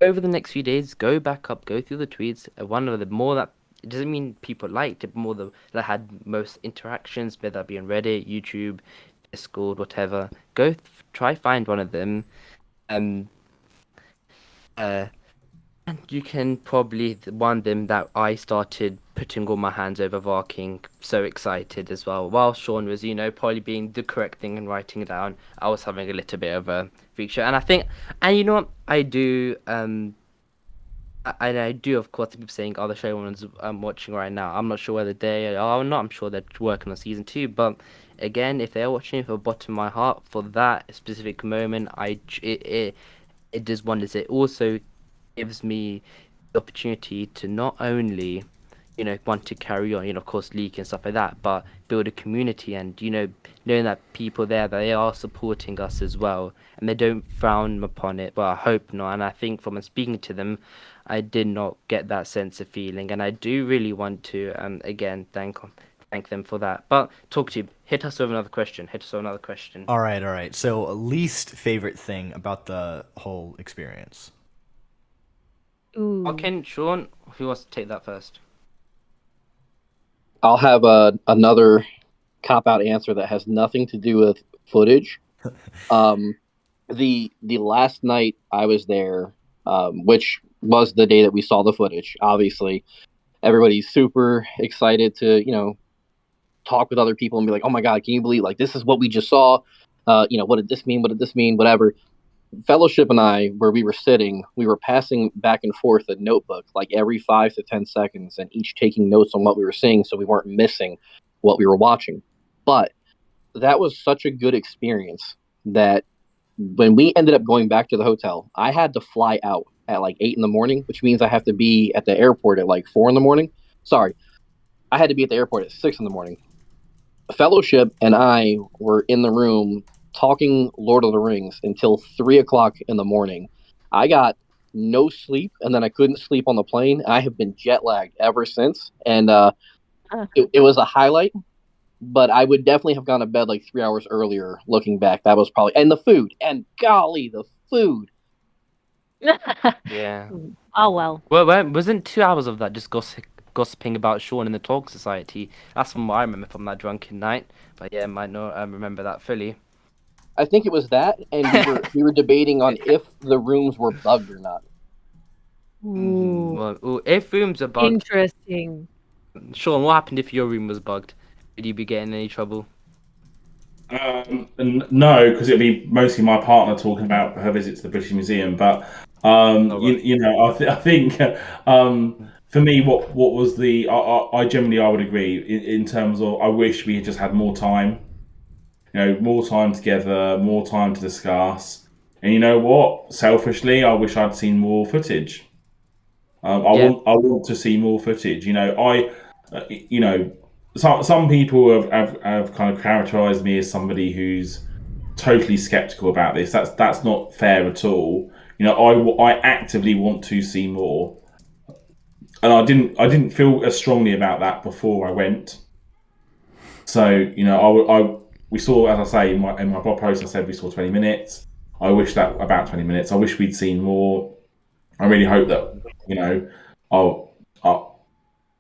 over the next few days, go back up, go through the tweets. One of the more that it doesn't mean people liked it, but more that had most interactions, whether that be on Reddit, YouTube, Discord, whatever. Try find one of them. Um, uh, And you can probably one them that I started putting all my hands over Varking, so excited as well. While Shaun was, probably being the correct thing and writing it down, I was having a little bit of a freak show. And I think, and you know what, I do, and I do, of course, people saying, "Oh, the showrunners I'm watching right now." I'm not sure whether they are or not. I'm sure they're working on season two. But again, if they're watching it from the bottom of my heart for that specific moment, it does wonders. It also gives me the opportunity to not only, want to carry on, of course, leak and stuff like that, but build a community and, knowing that people there, they are supporting us as well and they don't frown upon it. But I hope not. And I think from speaking to them, I did not get that sense of feeling. And I do really want to, again, thank them for that. But talk to you. Hit us with another question. Hit us with another question. All right, all right. So, least favorite thing about the whole experience. Ooh. Okay, Shaun, who wants to take that first? I'll have another cop out answer that has nothing to do with footage. The last night I was there, which was the day that we saw the footage. Obviously, everybody's super excited to talk with other people and be like, "Oh my god, can you believe this is what we just saw?" What did this mean? What did this mean? Whatever. Fellowship and I, where we were sitting, we were passing back and forth a notebook like every 5 to 10 seconds, and each taking notes on what we were seeing, so we weren't missing what we were watching. But that was such a good experience that when we ended up going back to the hotel, I had to fly out at like 8 in the morning, which means I have to be at the airport at like 4 in the morning. Sorry, I had to be at the airport at 6 in the morning. Fellowship and I were in the room talking Lord of the Rings until 3 o'clock in the morning. I got no sleep, and then I couldn't sleep on the plane. I have been jet lagged ever since, and it was a highlight. But I would definitely have gone to bed like 3 hours earlier. Looking back, that was probably, and the food, and golly, the food. Yeah. Oh well. Well, wasn't 2 hours of that just gossiping about Shaun in the Talk Society? That's from what I remember from that drunken night. But yeah, might not remember that fully. I think it was that, and we were debating on if the rooms were bugged or not. Ooh. Well, if rooms are bugged, Interesting. Shaun, what happened if your room was bugged? Would you be getting any trouble? No, because it'd be mostly my partner talking about her visit to the British Museum. But Oh, right. I think for me, what was I generally I would agree in terms of I wish we had just had more time. More time together, more time to discuss. And you know what? Selfishly, I wish I'd seen more footage. Yeah, I want to see more footage. Some people have kind of characterized me as somebody who's totally skeptical about this. That's not fair at all. I actively want to see more, and I didn't feel as strongly about that before I went. So we saw, as I say in my blog post, I said we saw 20 minutes. I wish that about 20 minutes. I wish we'd seen more. I really hope that I'll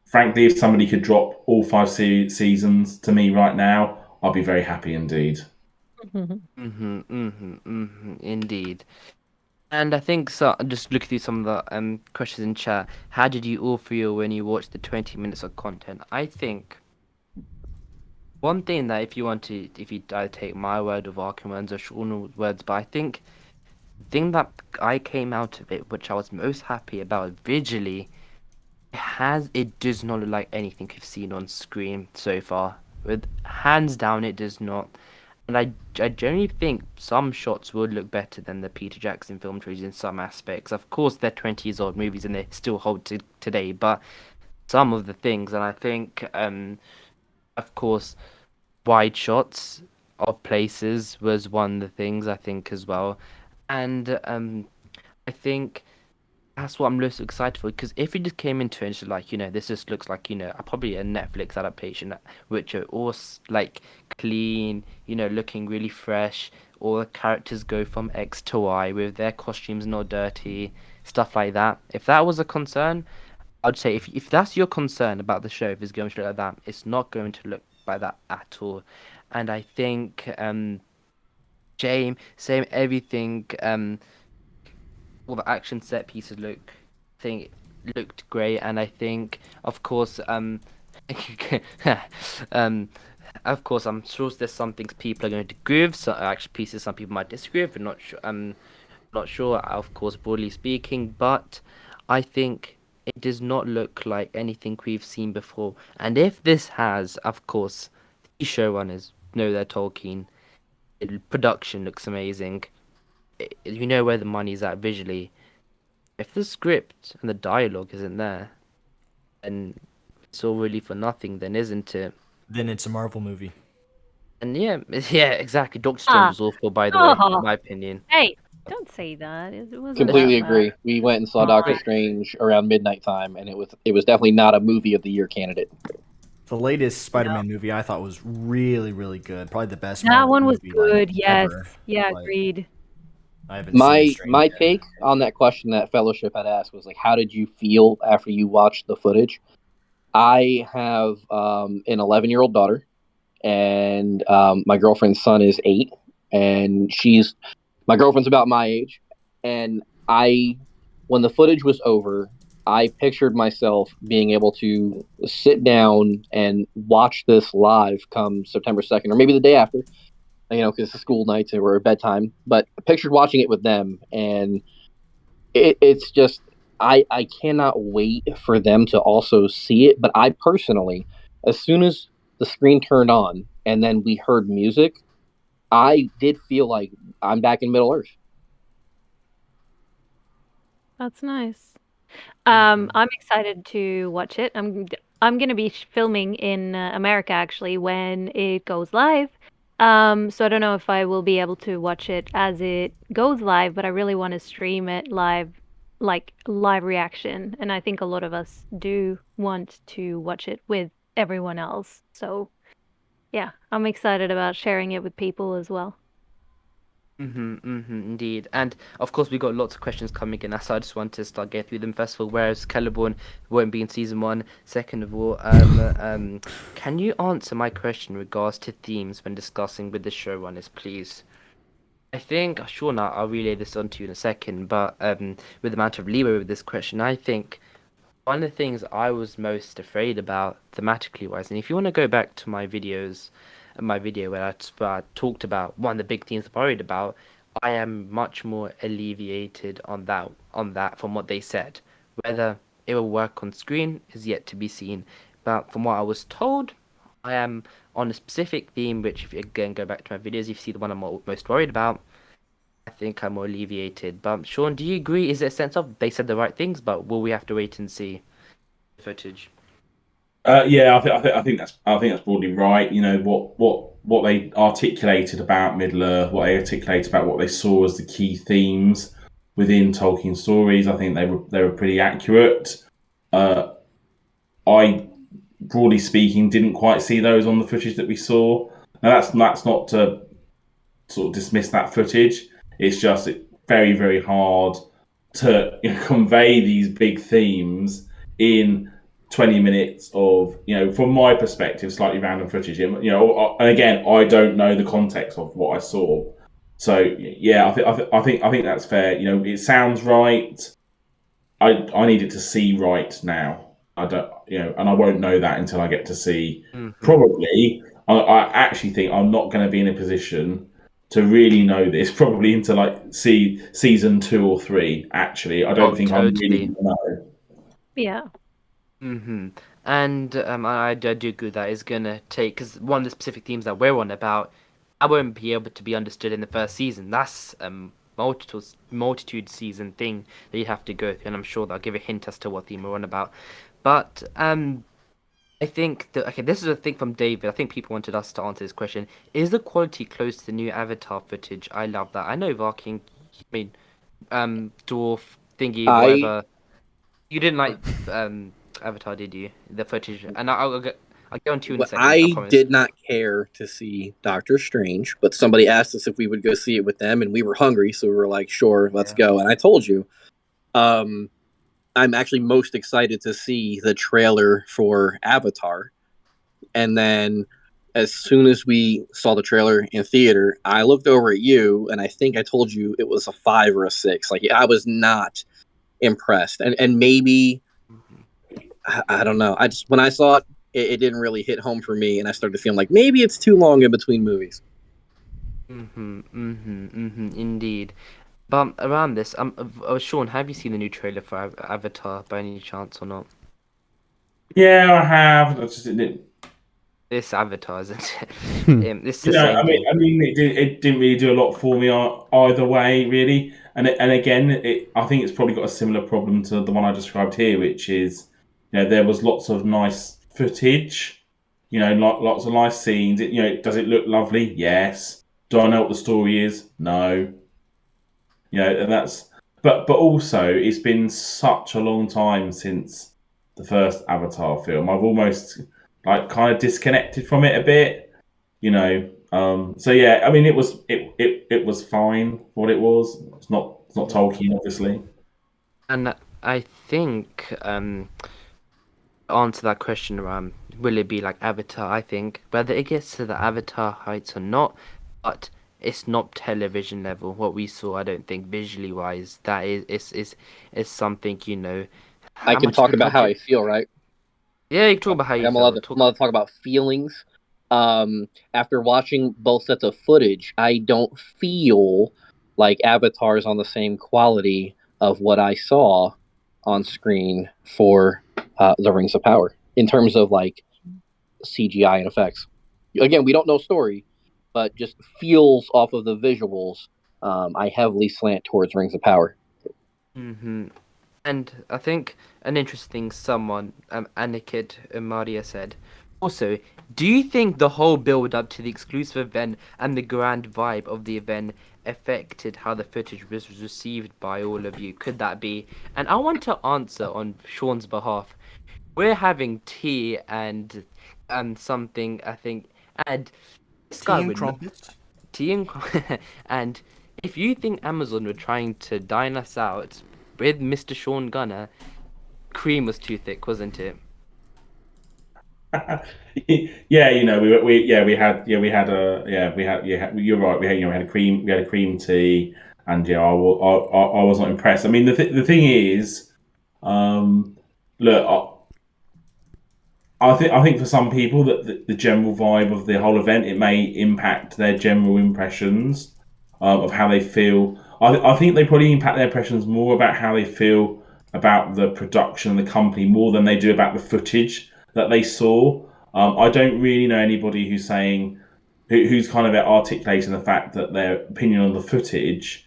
frankly, if somebody could drop all five seasons to me right now, I'll be very happy indeed. indeed. And I think so. Just looking through some of the questions in chat. How did you all feel when you watched the 20 minutes of content? I think one thing that if you take my word of Archimedes or Shaun's words, but I think the thing that I came out of it, which I was most happy about visually, it does not look like anything you've seen on screen so far. With hands down, it does not. And I generally think some shots would look better than the Peter Jackson film trilogy in some aspects. Of course, they're 20 years old movies and they still hold today, but some of the things, and I think, of course, wide shots of places was one of the things I think as well. And I think that's what I'm most excited for because if it just came into it and just like this just looks like probably a Netflix adaptation which are all like clean, looking really fresh. All the characters go from X to Y with their costumes not dirty, stuff like that. If that was a concern, I'd say if that's your concern about the show, if it's going to look like that, it's not going to look like that at all. And I think same everything. All the action set pieces look think it looked great, and I think, of course, um, of course, I'm sure there's some things people are going to agree with. So actually, pieces some people might disagree with. But not sure. Not sure. Of course, broadly speaking, but I think it does not look like anything we've seen before. And if this has, of course, the showrunners know their Tolkien. Production looks amazing. You know where the money's at visually. If the script and the dialogue isn't there, then it's all really for nothing, then isn't it? Then it's a Marvel movie. And yeah, yeah, exactly. Doctor Strange Ah. was awful, by the way, in Oh, my opinion. hey, don't say that. It wasn't Completely that bad. agree. We went and saw Come Doctor on. Strange around midnight time, and it was definitely not a movie of the year candidate. The latest Spider-Man movie I thought was really, really good. Probably the best That Marvel one was movie like good. Yes. ever. Yeah, But agreed. I haven't seen Strange My yet. take on that question that Fellowship had asked was like, how did you feel after you watched the footage? I have an 11-year-old daughter, and my girlfriend's son is 8, and my girlfriend's about my age, and when the footage was over, I pictured myself being able to sit down and watch this live come September 2nd, or maybe the day after, because it's a school night or bedtime. But I pictured watching it with them, and it's just I cannot wait for them to also see it. But I personally, as soon as the screen turned on and then we heard music, I did feel like I'm back in Middle Earth. That's nice. Mhm. I'm excited to watch it. I'm gonna be filming in America actually when it goes live. So I don't know if I will be able to watch it as it goes live, but I really want to stream it live, like live reaction. And I think a lot of us do want to watch it with everyone else. So yeah, I'm excited about sharing it with people as well. Indeed. And of course, we got lots of questions coming in, so I just want to start getting through them. First of all, whereas Celeborn won't be in season one. Second of all, can you answer my question in regards to themes when discussing with the showrunners, please? I think, sure, now I'll relay this on to you in a second, but with the amount of leeway with this question, I think one of the things I was most afraid about thematically wise, and if you want to go back to my video where I talked about one of the big themes I'm worried about, I am much more alleviated on that from what they said. Whether it will work on screen is yet to be seen, but from what I was told, I am on a specific theme, which if you again go back to my videos, you see the one I'm most worried about. I think I'm more alleviated. But Sean, do you agree? Is it a sense of they said the right things, but will we have to wait and see the footage? Yeah, I think that's broadly right. You know what they articulated about Middle Earth, what they articulated about what they saw as the key themes within Tolkien stories. I think they were pretty accurate. Uh, I, broadly speaking, didn't quite see those on the footage that we saw. Now that's not to sort of dismiss that footage. It's just very very hard to convey these big themes in 20 minutes of, from my perspective, slightly random footage. And again, I don't know the context of what I saw. So yeah, I think that's fair. It sounds right. I need it to see right now. I don't, and I won't know that until I get to see. Hmm. Probably, I actually think I'm not going to be in a position to really know this probably until like see season 2 or 3. Actually, I don't Oh, think I'm really totally. going to know. Yeah. Hmm. And I do agree with that. It's gonna take because one of the specific themes that we're on about, I won't be able to be understood in the first season. That's multitude season thing that you have to go through, and I'm sure they'll give a hint as to what theme we're on about. But I think that okay, this is a thing from David. I think people wanted us to answer this question. Is the quality close to the new Avatar footage? I love that. I know Varking, I mean, dwarf thingy, I whatever. You didn't like Avatar, did you? The footage, and I'll get on to you in a second. I I promise. did not care to see Doctor Strange, but somebody asked us if we would go see it with them, and we were hungry, so we were like, "Sure, let's Yeah. go." And I told you, um, I'm actually most excited to see the trailer for Avatar. And then as soon as we saw the trailer in theater, I looked over at you, and I think I told you it was a 5 or a 6. Like I was not impressed. And maybe I don't know. I just when I saw it, it didn't really hit home for me, and I started feeling like maybe it's too long in between movies. Indeed. But around this, Sean, have you seen the new trailer for Avatar by any chance or not? Yeah, I have. That's just, This Avatar, isn't it? It's you the know, same thing. it didn't really do a lot for me either way, really. And again, I think it's probably got a similar problem to the one I described here, which is, there was lots of nice footage, lots of nice scenes. Does it look lovely? Yes. Do I know what the story is? No. And that's, but also it's been such a long time since the first Avatar film. I've almost like kind of disconnected from it a bit, So yeah, I mean, it was fine for what it was. It's not Tolkien, obviously. And I think answer that question around will it be like Avatar? I think whether it gets to the Avatar heights or not, but it's not television level. What we saw, I don't think visually wise, that is something I How can much of talk the about how I budget? feel, right? Yeah, you can talk about how you I'm feel. allowed to, I'm allowed to talk about feelings. After watching both sets of footage, I don't feel like Avatar is on the same quality of what I saw on screen for The Rings of Power in terms of like CGI and effects. Again, we don't know story, but just feels off of the visuals. I heavily slant towards Rings of Power. hmm And I think an interesting someone, Aniket Maria said. Also, do you think the whole build up to the exclusive event and the grand vibe of the event affected how the footage was received by all of you? Could that be? And I want to answer on Sean's behalf. We're having tea and something I think, and this Tea guy and would not crumpets. tea and and if you think Amazon were trying to dine us out with Mr. Sean Gunner, cream was too thick, wasn't it? Yeah, you're right. We had a cream tea, and yeah, I was not impressed. I mean, the thing is, look, I think for some people that the general vibe of the whole event, it may impact their general impressions of how they feel. I think they probably impact their impressions more about how they feel about the production and the company more than they do about the footage that they saw. I don't really know anybody who's kind of articulating the fact that their opinion on the footage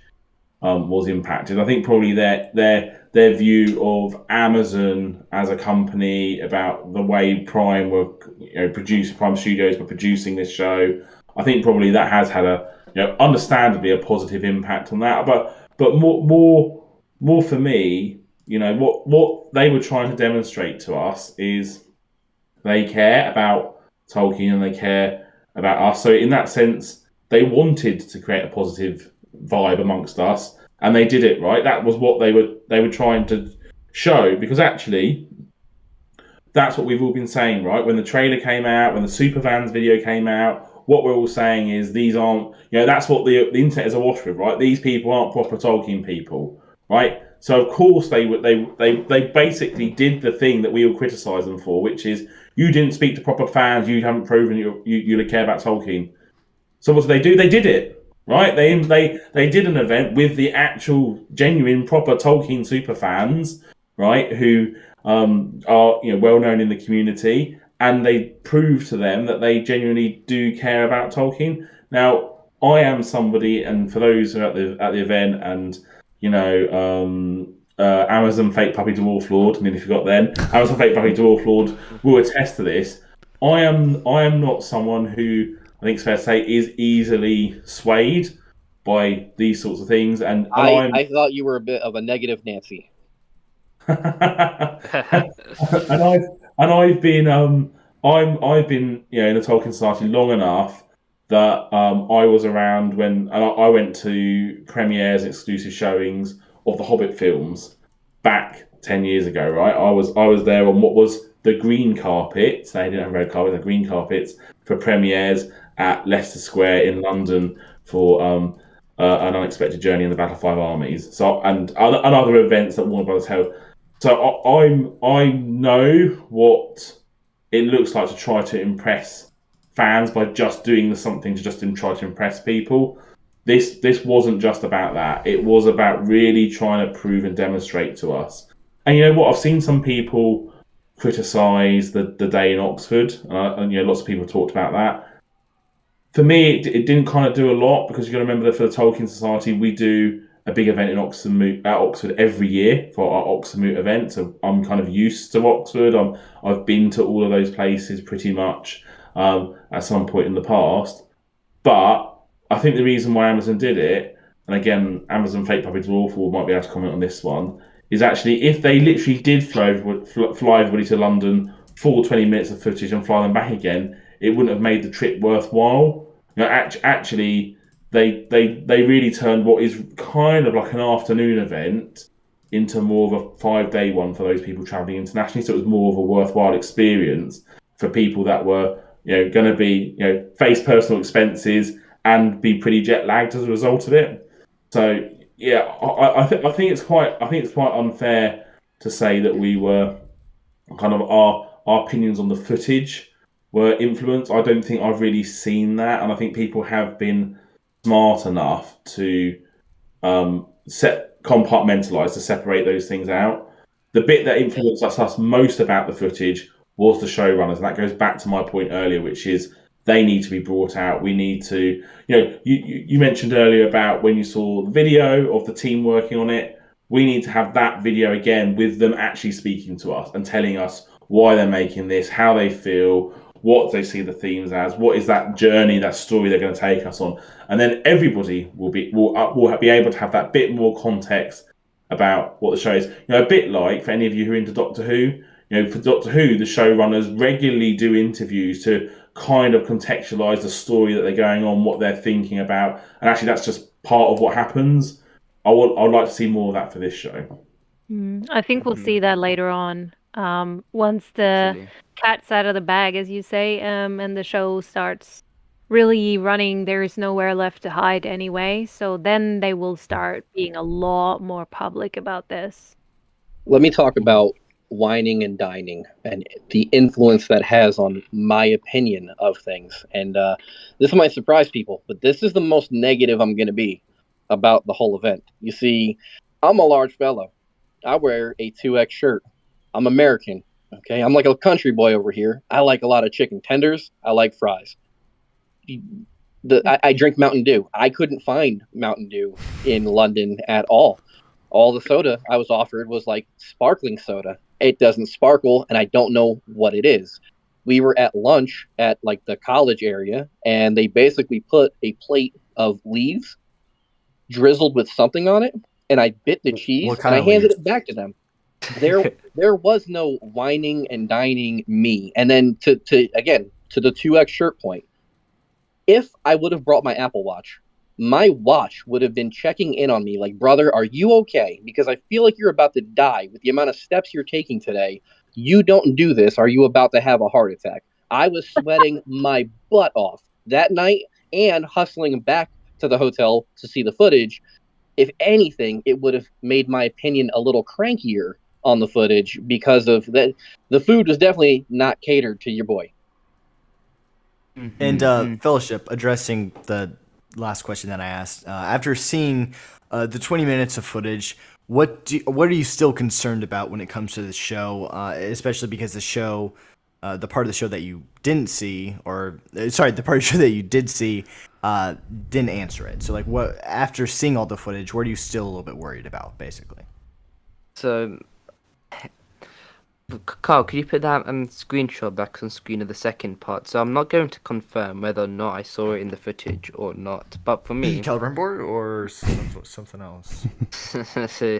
was impacted. I think probably their view of Amazon as a company, about the way Prime were Prime Studios were producing this show. I think probably that has had understandably a positive impact on that. But more for me, what they were trying to demonstrate to us is they care about Tolkien and they care about us. So in that sense, they wanted to create a positive vibe amongst us, and they did it right. That was what they were trying to show, because actually that's what we've all been saying, right? When the trailer came out, when the Superfans video came out, what we're all saying is these aren't, that's what the internet is awash with, right? These people aren't proper Tolkien people, right? So of course they basically did the thing that we all criticise them for, which is you didn't speak to proper fans, you haven't proven you care about Tolkien. So what did they do? They did it, right? They did an event with the actual genuine proper Tolkien super fans, right? Who are well known in the community, and they proved to them that they genuinely do care about Tolkien. Now, I am somebody, and for those who are at the event, and Amazon Fake Puppy Dwarf Lord, I mean, if you got then, Amazon Fake Puppy Dwarf Lord will attest to this. I am not someone who, I think it's fair to say, is easily swayed by these sorts of things, and I thought you were a bit of a negative Nancy. I've been I've been in the Tolkien Society long enough that I was around when I went to premieres and exclusive showings of the Hobbit films back 10 years ago. Right, I was there on what was the green carpet. They didn't have red carpet, the green carpets for premieres at Leicester Square in London for An Unexpected Journey in the Battle of Five Armies. So and other events that Warner Brothers held. So I know what it looks like to try to impress fans by just doing something to just try to impress people. This wasn't just about that. It was about really trying to prove and demonstrate to us. And you know what? I've seen some people criticise the day in Oxford, and lots of people talked about that. For me, it didn't kind of do a lot, because you got to remember that for the Tolkien Society, we do a big event in Oxford every year for our Oxford event. So I'm kind of used to Oxford. I've been to all of those places pretty much at some point in the past. But I think the reason why Amazon did it, and again, Amazon Fake Puppets are awful, might be able to comment on this one, is actually if they literally did fly everybody to London for 20 minutes of footage and fly them back again, it wouldn't have made the trip worthwhile. Actually, they really turned what is kind of like an afternoon event into more of a 5-day one for those people traveling internationally. So it was more of a worthwhile experience for people that were going to be face personal expenses and be pretty jet lagged as a result of it. So yeah, I think it's quite unfair to say that we were kind of our opinions on the footage were influenced. I don't think I've really seen that, and I think people have been smart enough to compartmentalize to separate those things out. The bit that influenced us most about the footage was the showrunners, and that goes back to my point earlier, which is they need to be brought out. We need to, you mentioned earlier about when you saw the video of the team working on it. We need to have that video again with them actually speaking to us and telling us why they're making this, how they feel, what they see the themes as, what is that journey, that story they're going to take us on, and then everybody will be able to have that bit more context about what the show is. A bit like for any of you who are into Doctor Who. For Doctor Who, the showrunners regularly do interviews to kind of contextualize the story that they're going on, what they're thinking about, and actually that's just part of what happens. I'd like to see more of that for this show. I think we'll see that later on. Once the Absolutely. cat's out of the bag, as you say, and the show starts really running, there's nowhere left to hide anyway. So then they will start being a lot more public about this. Let me talk about whining and dining and the influence that has on my opinion of things. And this might surprise people, but this is the most negative I'm going to be about the whole event. You see, I'm a large fellow. I wear a 2X shirt. I'm American. Okay. I'm like a country boy over here. I like a lot of chicken tenders. I like fries. I drink Mountain Dew. I couldn't find Mountain Dew in London at all. All the soda I was offered was like sparkling soda. It doesn't sparkle, and I don't know what it is. We were at lunch at like the college area, and they basically put a plate of leaves drizzled with something on it, and I bit the cheese and I handed it back to them. There was no whining and dining me. And then to the 2X shirt point, if I would have brought my Apple Watch, my watch would have been checking in on me like, brother, are you okay? Because I feel like you're about to die with the amount of steps you're taking today. You don't do this. Are you about to have a heart attack? I was sweating my butt off that night and hustling back to the hotel to see the footage. If anything, it would have made my opinion a little crankier on the footage because of that. The food was definitely not catered to your boy. And Fellowship, addressing the last question that I asked, after seeing the 20 minutes of footage, what are you still concerned about when it comes to the show, especially because the show, the part of the show that you didn't see, or sorry, the part of the show that you did see, didn't answer it. So like, what after seeing all the footage, what are you still a little bit worried about, basically? So, Carl, could you put that screenshot back on screen of the second part? So I'm not going to confirm whether or not I saw it in the footage or not. But for me, Caliburn or something else? so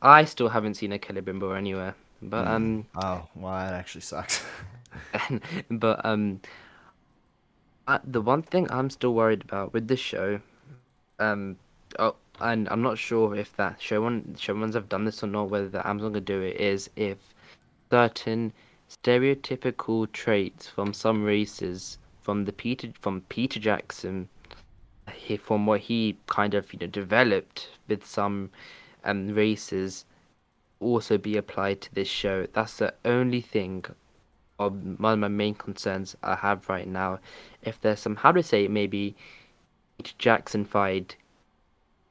I still haven't seen a Celebrimbor anywhere. But Oh, well, that actually sucks. but the one thing I'm still worried about with this show, and I'm not sure if that showrunners have done this or not, whether the Amazon gonna do it, is if certain stereotypical traits from some races from Peter Jackson from what he kind of developed with some races also be applied to this show. That's the only thing, or one of my main concerns I have right now. If there's some, how to say it, maybe Jackson-fied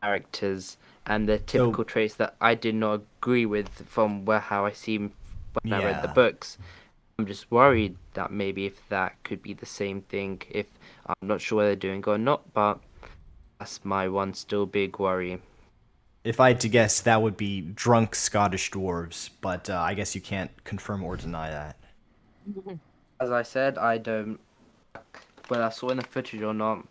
characters and the So typical traits that I did not agree with from how I see him when I read the yeah, books. I'm just worried that maybe if that could be the same thing, if I'm not sure whether they're doing or not, but that's my one still big worry. if I had to guess, that would be drunk Scottish dwarves, but I guess you can't confirm or deny that. As I said, I don't, whether I saw in the footage or not,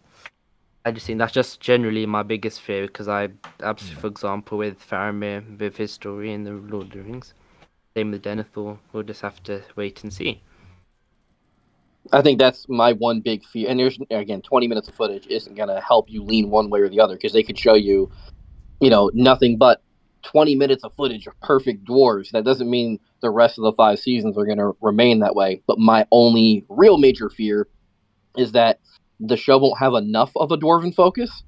I just think that's just generally my biggest fear because absolutely, for example, with Faramir, with his story in the Lord of the Rings, same with Denethor, we'll just have to wait and see. I think that's my one big fear. And there's, again, 20 minutes of footage isn't going to help you lean one way or the other because they could show you, nothing but 20 minutes of footage of perfect dwarves. That doesn't mean the rest of the 5 seasons are going to remain that way. But my only real major fear is that the show won't have enough of a dwarven focus.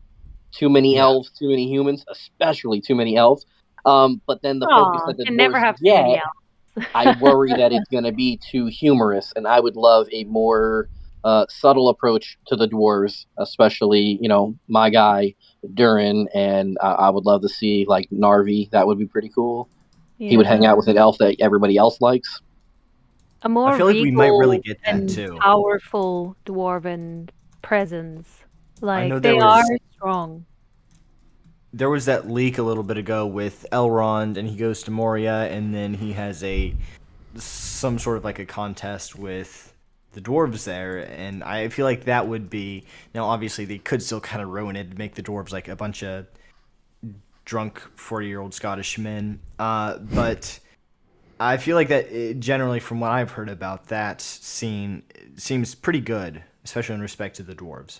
Too many Yeah. elves, too many humans, especially too many elves. But then the focus Oh, that the can never dwarves have too many get, else. I worry that it's going to be too humorous, and I would love a more subtle approach to the dwarves, especially my guy Durin, and I would love to see like Narvi. That would be pretty cool. He would hang Yeah. out with an elf that everybody else likes. A I more feel like we might really regal get that and too. powerful dwarven presence. I know Like there they are was strong. that leak a little bit ago with Elrond, and he goes to Moria, and then he has some sort of like a contest with the dwarves there, and I feel like that would be, now obviously they could still kind of ruin it, make the dwarves like a bunch of drunk 40-year-old Scottish men, but I feel like that generally, from what I've heard about that scene, it seems pretty good, especially in respect to the dwarves.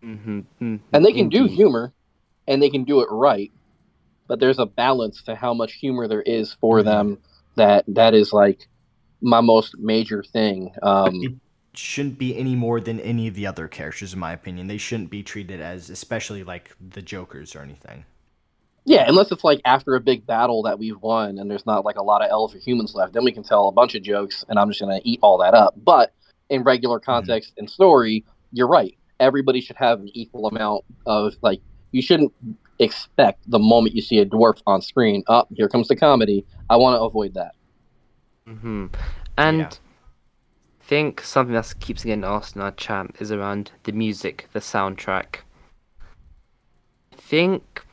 And they can do Indeed. humor, and they can do it right, but there's a balance to how much humor there is for them. That is like my most major thing. It shouldn't be any more than any of the other characters, in my opinion. They shouldn't be treated as, especially like the Jokers or anything. Yeah, unless it's like after a big battle that we've won and there's not like a lot of elves or humans left, then we can tell a bunch of jokes and I'm just going to eat all that up. But in regular context and story, you're right. Everybody should have an equal amount of like, you shouldn't expect the moment you see a dwarf on screen, oh, here comes the comedy. I want to avoid that. And Yeah. I think something that keeps getting asked in our chat is around the music, the soundtrack. I think,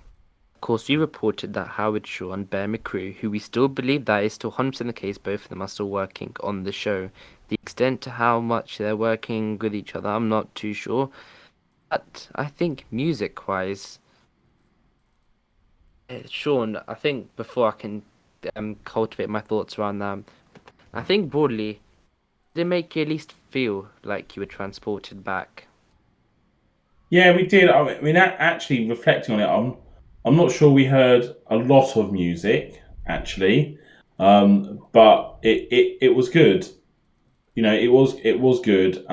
of course, you reported that Howard Shaw and Bear McCrew, who we still believe that is still 100% the case, both of them are still working on the show. The extent to how much they're working with each other, I'm not too sure. But I think music-wise, Sean, I think before I can cultivate my thoughts around that, I think broadly, did it make you at least feel like you were transported back? Yeah, we did. I mean, actually, reflecting on it, I'm not sure we heard a lot of music actually, but it was good. It was good.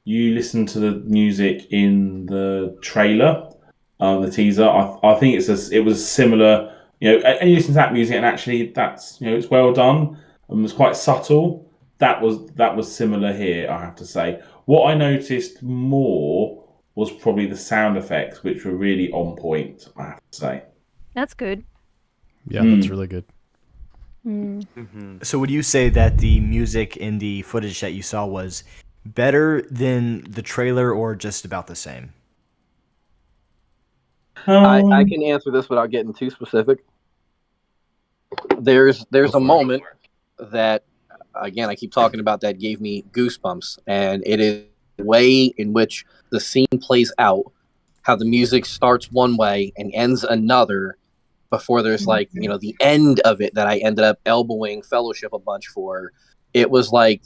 You listened to the music in the trailer, the teaser. I think it was similar. And you listen to that music, and actually, that's it's well done and was quite subtle. That was similar here, I have to say. What I noticed more was probably the sound effects, which were really on point, I have to say. That's good. Yeah, that's really good. So would you say that the music in the footage that you saw was better than the trailer or just about the same? I can answer this without getting too specific. There's a moment that, again, I keep talking about that gave me goosebumps, and it is the way in which the scene plays out, how the music starts one way and ends another before there's like the end of it that I ended up elbowing Fellowship a bunch for. It was like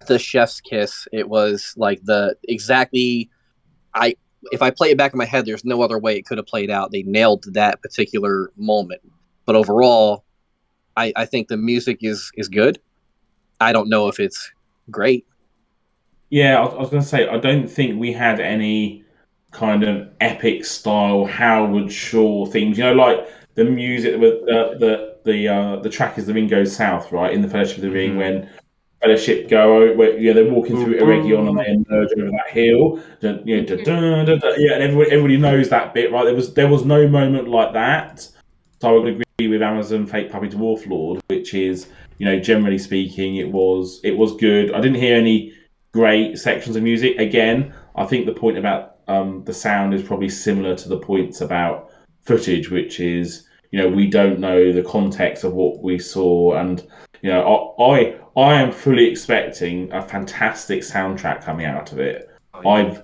the chef's kiss. It was like the exactly I if I play it back in my head, there's no other way it could have played out. They nailed that particular moment. But overall, I think the music is good. I don't know if it's great. Yeah, I was going to say, I don't think we had any kind of epic style Howard Shore themes. You know, like the music with the track is The Ring Goes South, right? In the Fellowship of the Ring, when Fellowship go, where they're walking through Eregion and they emerge over that hill. Yeah, and everybody knows that bit, right? There was no moment like that. So I would agree with Amazon Fake Puppy Dwarf Lord, which is, generally speaking, it was good. I didn't hear any great sections of music. Again, I think the point about the sound is probably similar to the points about footage, which is, we don't know the context of what we saw, and I am fully expecting a fantastic soundtrack coming out of it. Oh, yeah.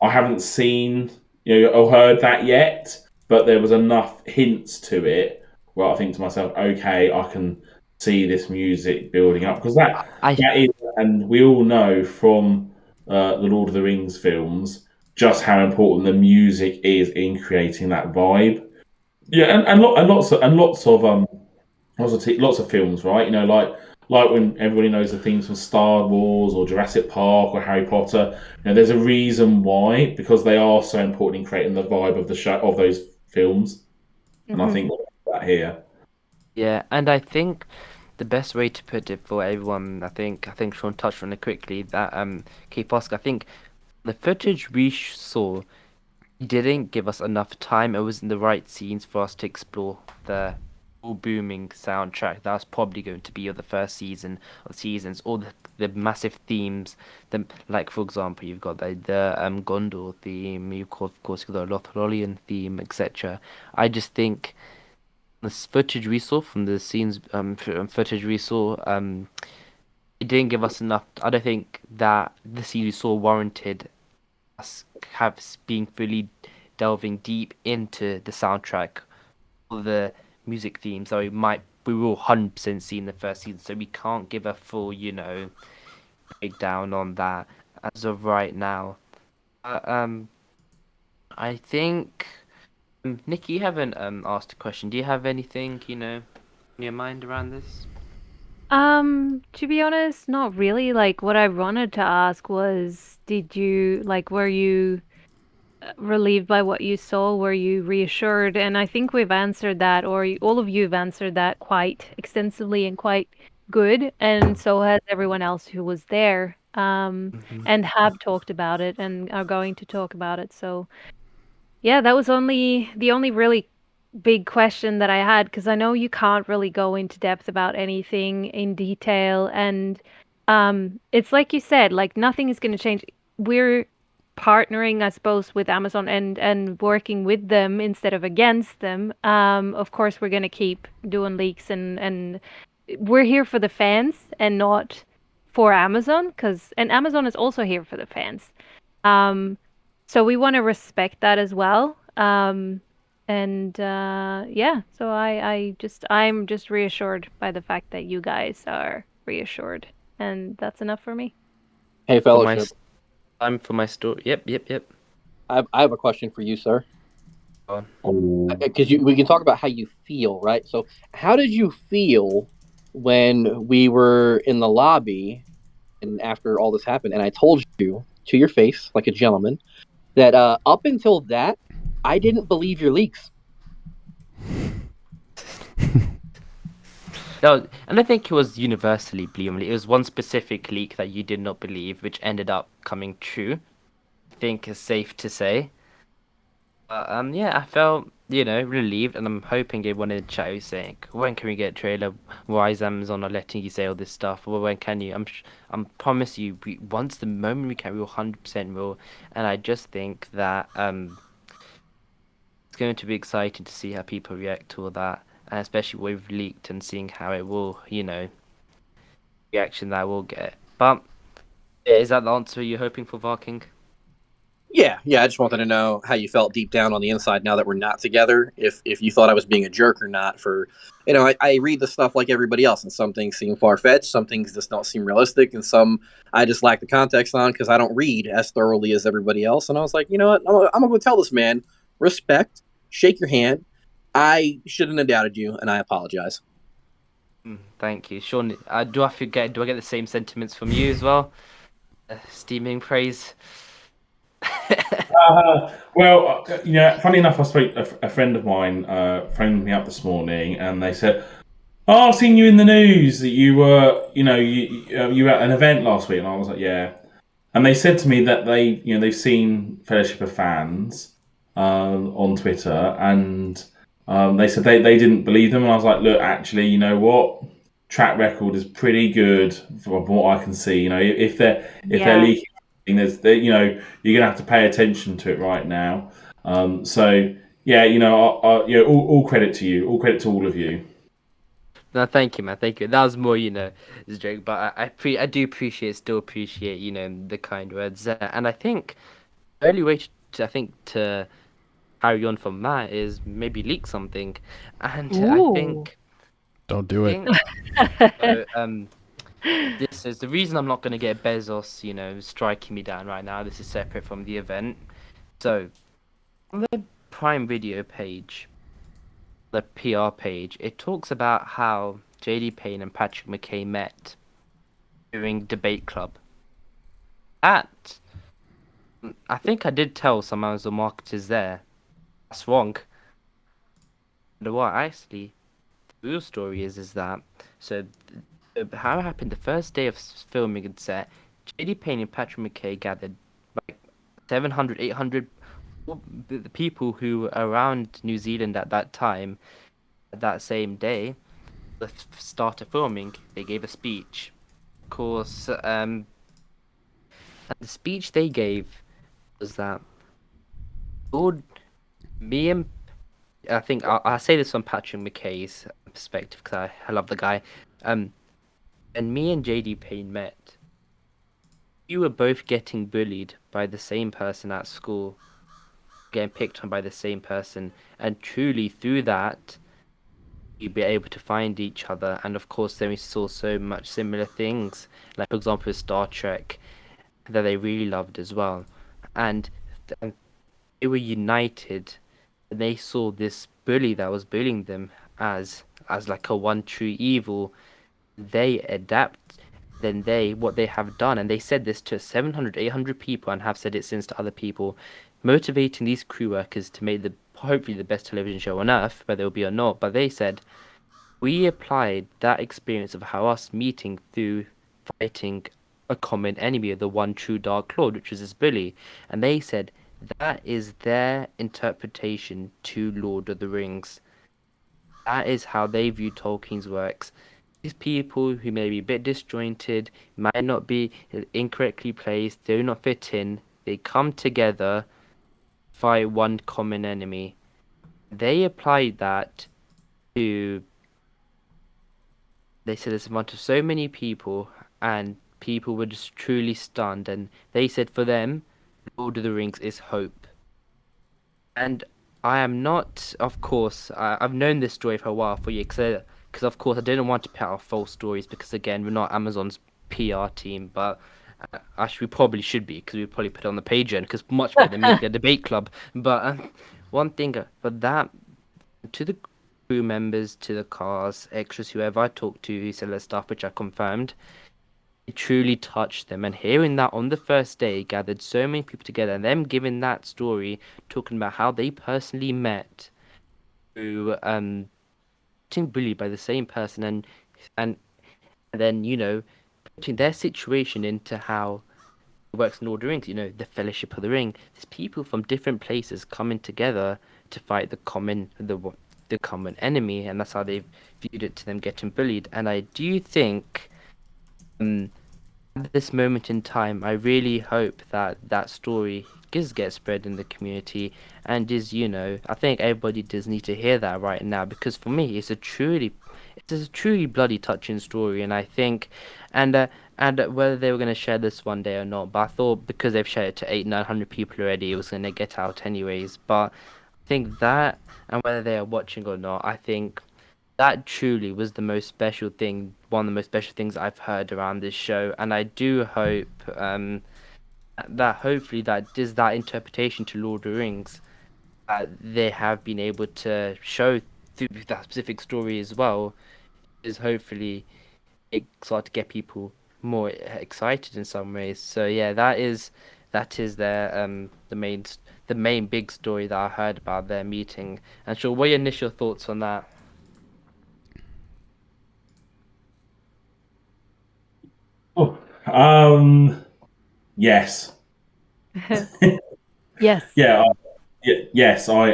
I haven't seen, or heard that yet, but there was enough hints to it where I think to myself, okay, I can see this music building up, because I that is, and we all know from the Lord of the Rings films just how important the music is in creating that vibe. Yeah, and lots of films, right? Like when everybody knows the themes from Star Wars or Jurassic Park or Harry Potter. There's a reason why, because they are so important in creating the vibe of the show, of those films, and I Mhm. think that here. Yeah, and I think the best way to put it for everyone, I think Sean touched on it quickly, that Cape Oscar, I think the footage we saw didn't give us enough time. It wasn't the right scenes for us to explore the all booming soundtrack. That was probably going to be of the first season of seasons, all the massive themes. Like for example, you've got the Gondor theme. Of course you've got the Lothlorien theme, etc. I just think this footage we saw from the scenes, footage we saw, it didn't give us enough. I don't think that the scene we saw warranted us being fully delving deep into the soundtrack or the music theme. So we will 100% see in the first season. So we can't give a full, breakdown on that as of right now. Uh, um, I think Nikki, you haven't asked a question. Do you have anything, in your mind around this? To be honest, not really. Like, what I wanted to ask was, were you relieved by what you saw? Were you reassured? And I think we've answered that, or all of you have answered that quite extensively and quite good. And so has everyone else who was there, and have talked about it and are going to talk about it. So yeah, that was the only really big question that I had, because I know you can't really go into depth about anything in detail, and it's like you said, like nothing is going to change. We're partnering, I suppose, with Amazon and working with them instead of against them. Of course, we're going to keep doing leaks, and we're here for the fans and not for Amazon, and Amazon is also here for the fans. Um, so we want to respect that as well. And yeah, so I'm just reassured by the fact that you guys are reassured, and that's enough for me. Hey, For my Fellowship, time for my story. Yep. I have a question for you, sir. Go on. Because we can talk about how you feel, right? So, how did you feel when we were in the lobby and after all this happened? And I told you to your face, like a gentleman, that up until that, I didn't believe your leaks. No, and I think it was universally believable. It was one specific leak that you did not believe, which ended up coming true. I think it's safe to say. Yeah, I felt, relieved, and I'm hoping everyone in the chat is saying, when can we get a trailer? Why is Amazon not letting you say all this stuff? Well, when can you? I'm promise you, once the moment we can, we will 100% will. And I just think that it's going to be exciting to see how people react to all that, and especially what we've leaked and seeing how it will, reaction that we'll get. But yeah, is that the answer you're hoping for, Varking? Yeah. I just wanted to know how you felt deep down on the inside now that we're not together. If you thought I was being a jerk or not. I read the stuff like everybody else, and some things seem far fetched, some things just don't seem realistic, and some I just lack the context on because I don't read as thoroughly as everybody else. And I was like, you know what, I'm gonna go tell this man respect, shake your hand. I shouldn't have doubted you, and I apologize. Thank you, Sean. Do I get the same sentiments from you as well? steaming praise. Well, funny enough, I spoke a friend of mine phoned me up this morning, and they said, "Oh, I've seen you in the news that you were, you were at an event last week," and I was like, "Yeah." And they said to me that they've seen Fellowship of Fans on Twitter, and they said they didn't believe them, and I was like, "Look, actually, you know what? Track record is pretty good from what I can see. If they're leaking, you're gonna have to pay attention to it right now. So yeah, all credit to you, all credit to all of you. No, thank you, man. Thank you. That was more, as a joke, but I do still appreciate, the kind words. And I think the only way to carry on from that is maybe leak something. And I Ooh. Don't do it. think so, this is the reason I'm not going to get Bezos, striking me down right now. This is separate from the event. So on the Prime Video page, the PR page, it talks about how JD Payne and Patrick McKay met during Debate Club. That I think I did tell some Amazon marketers there. That's wrong. But what actually the real story is that so how it happened the first day of filming and set, JD Payne and Patrick McKay gathered like 700, 800 the people who were around New Zealand at that time. That same day, the start of filming, they gave a speech. Of course, and the speech they gave was that Lord, me and I think I'll say this from Patrick McKay's perspective because I love the guy. And me and JD Payne met. You were both getting bullied by the same person at school, getting picked on by the same person, and truly through that, you'd be able to find each other. And of course, then we saw so much similar things, like for example, Star Trek, that they really loved as well, and they were united. And they saw this bully that was bullying them as like a one true evil. They adapt. Then what they have done, and they said this to 700, 800 people, and have said it since to other people, motivating these crew workers to make the hopefully the best television show on earth, whether it'll be or not. But they said we applied that experience of how us meeting through fighting a common enemy of the one true Dark Lord, which was this bully, and they said that is their interpretation to Lord of the Rings. That is how they view Tolkien's works. These people who may be a bit disjointed, might not be incorrectly placed, do not fit in, they come together, fight one common enemy. They applied that to, they said it's in front of so many people, and people were just truly stunned. And they said for them, Lord of the Rings is hope. And I am not, of course, I've known this story for a while for you, because of course I didn't want to put out false stories, because again, we're not Amazon's PR team, but actually we probably should be, because we probably put it on the page end, because much better than Media Debate Club. But one thing for that, to the crew members, to the cast, extras, whoever I talked to who said that stuff, which I confirmed, it truly touched them. And hearing that on the first day gathered so many people together, and them giving that story, talking about how they personally met through getting bullied by the same person, and then putting their situation into how it works in Lord of the Rings, the Fellowship of the Ring. There's people from different places coming together to fight the common enemy, and that's how they've viewed it, to them getting bullied. And I do think at this moment in time, I really hope that that story gets spread in the community, and I think everybody does need to hear that right now, because for me, it's a truly bloody touching story. And I think, and whether they were going to share this one day or not, but I thought because they've shared it to 900 people already, it was going to get out anyways. But I think that, and whether they are watching or not, I think that truly was the most special thing, one of the most special things I've heard around this show. And I do hope that hopefully that is that interpretation to Lord of the Rings that they have been able to show through that specific story as well, is hopefully it start to get people more excited in some ways. So yeah, that is the main big story that I heard about their meeting. And sure, what are your initial thoughts on that? Oh, yes, Yes. yeah, yes. I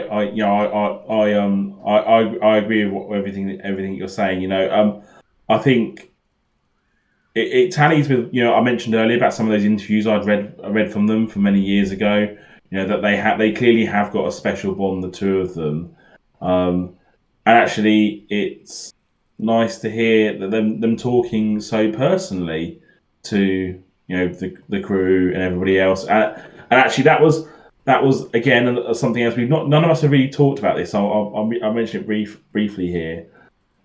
agree with everything you're saying. I think it tallies with I mentioned earlier about some of those interviews I read from them from many years ago. That they clearly have got a special bond, the two of them. Um, and actually, it's nice to hear that them talking so personally to the crew and everybody else. And actually, that was again something else we've not none of us have really talked about this. I'll mention it briefly here.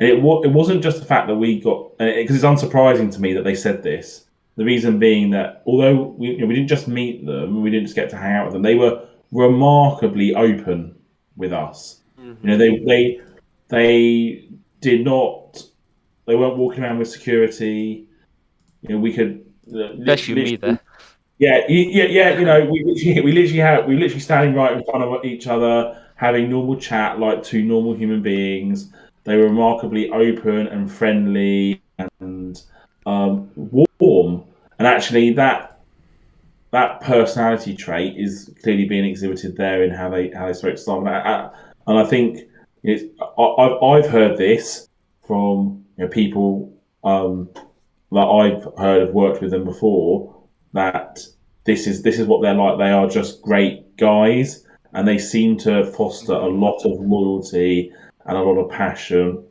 It wasn't just the fact that we got because it's unsurprising to me that they said this. The reason being that although we didn't just meet them, we didn't just get to hang out with them. They were remarkably open with us. You know, Hmm. they did not. They weren't walking around with security. We could Especially me literally. there. Yeah, yeah. We literally standing right in front of each other, having normal chat like two normal human beings. They were remarkably open and friendly and warm. And actually, that personality trait is clearly being exhibited there in how they spoke to Simon. And I think I've heard this from people that I've heard have worked with them before, that this is what they're like. They are just great guys, and they seem to foster a Hmm. lot of loyalty and a lot of passion.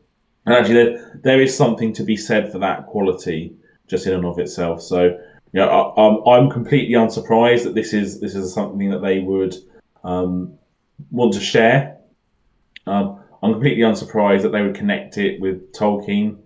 And actually, there is something to be said for that quality just in and of itself. So, I'm completely unsurprised that this is something that they would want to share. I'm completely unsurprised that they would connect it with Tolkien,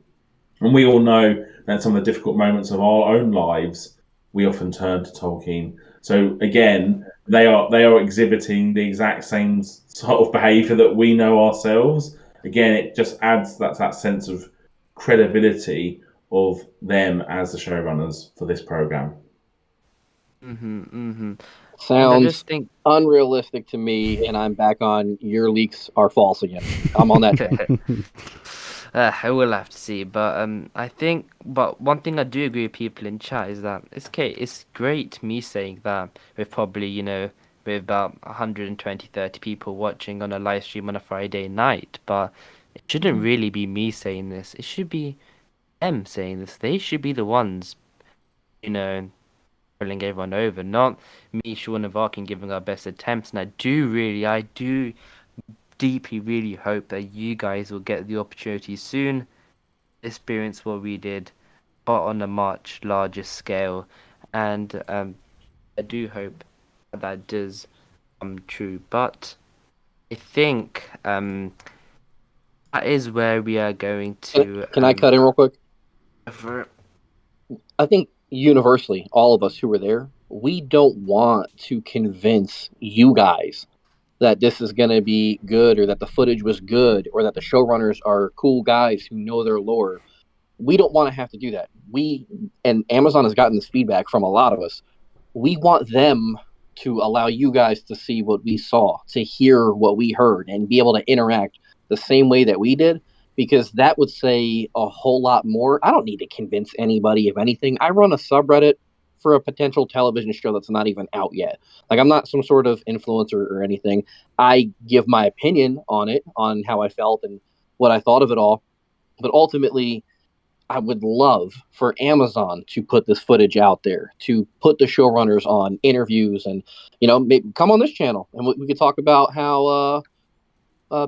and we all know that some of the difficult moments of our own lives, we often turn to Tolkien. So again, they are exhibiting the exact same sort of behaviour that we know ourselves. Again, it just adds that sense of credibility of them as the showrunners for this program. Hmm. Hmm. And I Sounds just think unrealistic to me, and I'm back on your leaks are false again. I'm on that train. I will have to see, but but one thing I do agree with people in chat is that it's okay. It's great me saying that with probably with about 120, 30 people watching on a live stream on a Friday night, but it shouldn't really be me saying this. It should be them saying this. They should be the ones, you know, pulling everyone over, not me, Shaun and Varkin giving our best attempts. And I do deeply really hope that you guys will get the opportunity soon, experience what we did, but on a much larger scale. And I do hope that does come true. But I think that is where we are going Can, to can I cut in real quick? for I think universally, all of us who were there, we don't want to convince you guys that this is going to be good or that the footage was good or that the showrunners are cool guys who know their lore. We don't want to have to do that. And Amazon has gotten this feedback from a lot of us. We want them to allow you guys to see what we saw, to hear what we heard, and be able to interact the same way that we did, because that would say a whole lot more. I don't need to convince anybody of anything. I run a subreddit for a potential television show that's not even out yet. Like, I'm not some sort of influencer or anything. I give my opinion on it, on how I felt and what I thought of it all. But ultimately, I would love for Amazon to put this footage out there, to put the showrunners on interviews, and maybe come on this channel and we could talk about how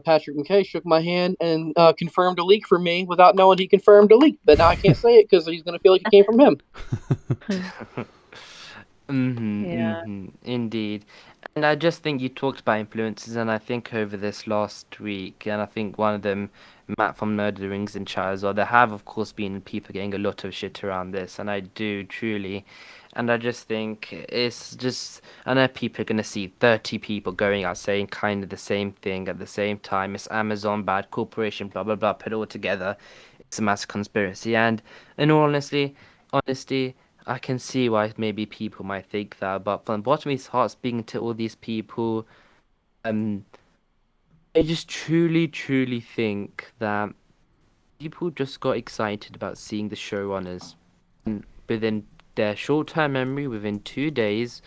Patrick McKay shook my hand and confirmed a leak for me without knowing he confirmed a leak. But now I can't say it because he's going to feel like it came from him. Yeah. Indeed. And I just think you talked about influences, and I think over this last week, and I think one of them, Matt from Nerd of the Rings in chat as well, there have, of course, been people getting a lot of shit around this, and I do truly. And I just think it's just, I know people are going to see 30 people going out saying kind of the same thing at the same time. It's Amazon, bad corporation, blah, blah, blah, put it all together. It's a massive conspiracy. And in all honesty, honesty, I can see why maybe people might think that, but from the bottom of his heart, speaking to all these people, um, I just truly, truly think that people just got excited about seeing the showrunners. And within their short-term memory, within 2 days,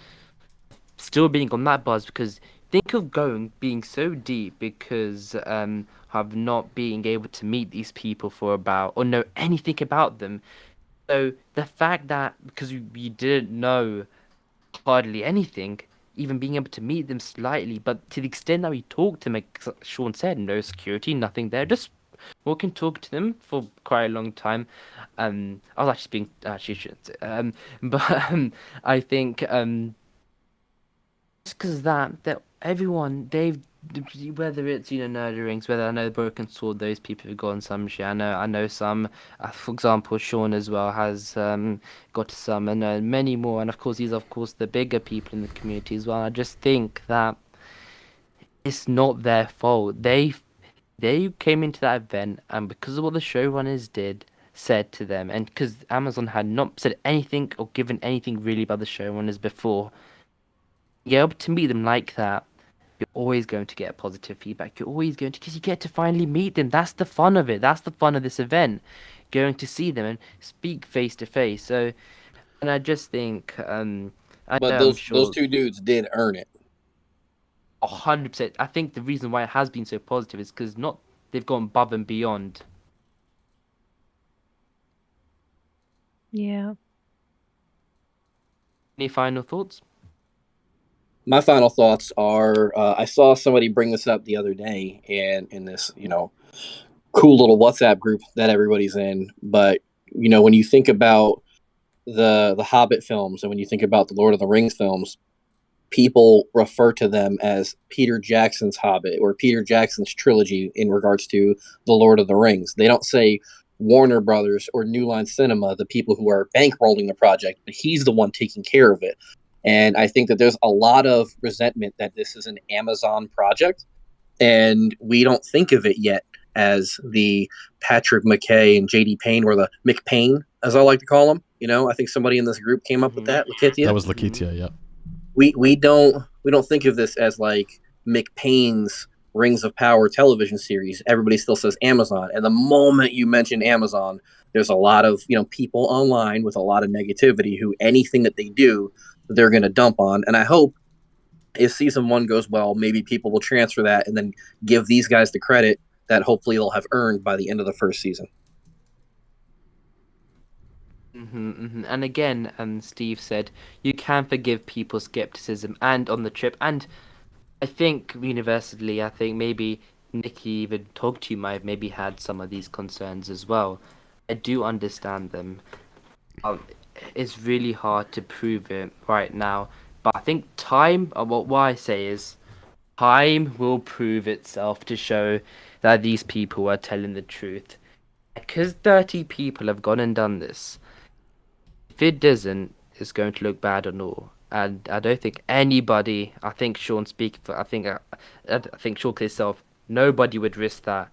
still being on that buzz because think of going being so deep because of not being able to meet these people for about or know anything about them. So the fact that because we didn't know hardly anything, even being able to meet them slightly, but to the extent that we talked to them, like Sean said, no security, nothing there, just walking, talk to them for quite a long time. I was actually being actually shouldn't say, but I think just because that everyone they've whether it's Nerd Rings, whether I know Broken Sword, those people have gotten some shit. I know some. For example, Shaun as well has got some, and many more. And of course, these are of course the bigger people in the community as well. I just think that it's not their fault. They came into that event, and because of what the showrunners said to them, and because Amazon had not said anything or given anything really about the showrunners before, you're able to meet them like that, you're always going to get positive feedback. You're always going to, because you get to finally meet them. That's the fun of it. That's the fun of this event, going to see them and speak face to face. So, and I just think, I But know I'm those sure two dudes did earn it. 100%. I think the reason why it has been so positive is because not they've gone above and beyond. Yeah. Any final thoughts? My final thoughts are: I saw somebody bring this up the other day, and in this, cool little WhatsApp group that everybody's in. But when you think about the Hobbit films, and when you think about the Lord of the Rings films, people refer to them as Peter Jackson's Hobbit or Peter Jackson's trilogy in regards to the Lord of the Rings. They don't say Warner Brothers or New Line Cinema, the people who are bankrolling the project, but he's the one taking care of it. And I think that there's a lot of resentment that this is an Amazon project, and we don't think of it yet as the Patrick McKay and JD Payne, or the McPayne, as I like to call him. I think somebody in this group came up with that. Lakeithia. That was Lakeithia, yeah. We don't think of this as like McPayne's Rings of Power television series. Everybody still says Amazon, and the moment you mention Amazon, there's a lot of people online with a lot of negativity who anything that they do, they're going to dump on. And I hope if season 1 goes well, maybe people will transfer that and then give these guys the credit that hopefully they'll have earned by the end of the first season. And again, Steve said you can forgive people's skepticism and on the trip, and I think universally, I think maybe Nikki even talked to you might have maybe had some of these concerns as well. I do understand them. It's really hard to prove it right now, but I think time, what I say is, time will prove itself to show that these people are telling the truth. Because 30 people have gone and done this. If it doesn't, it's going to look bad on all. And I don't think anybody, I think Sean speaking for, I think Sean himself, nobody would risk that.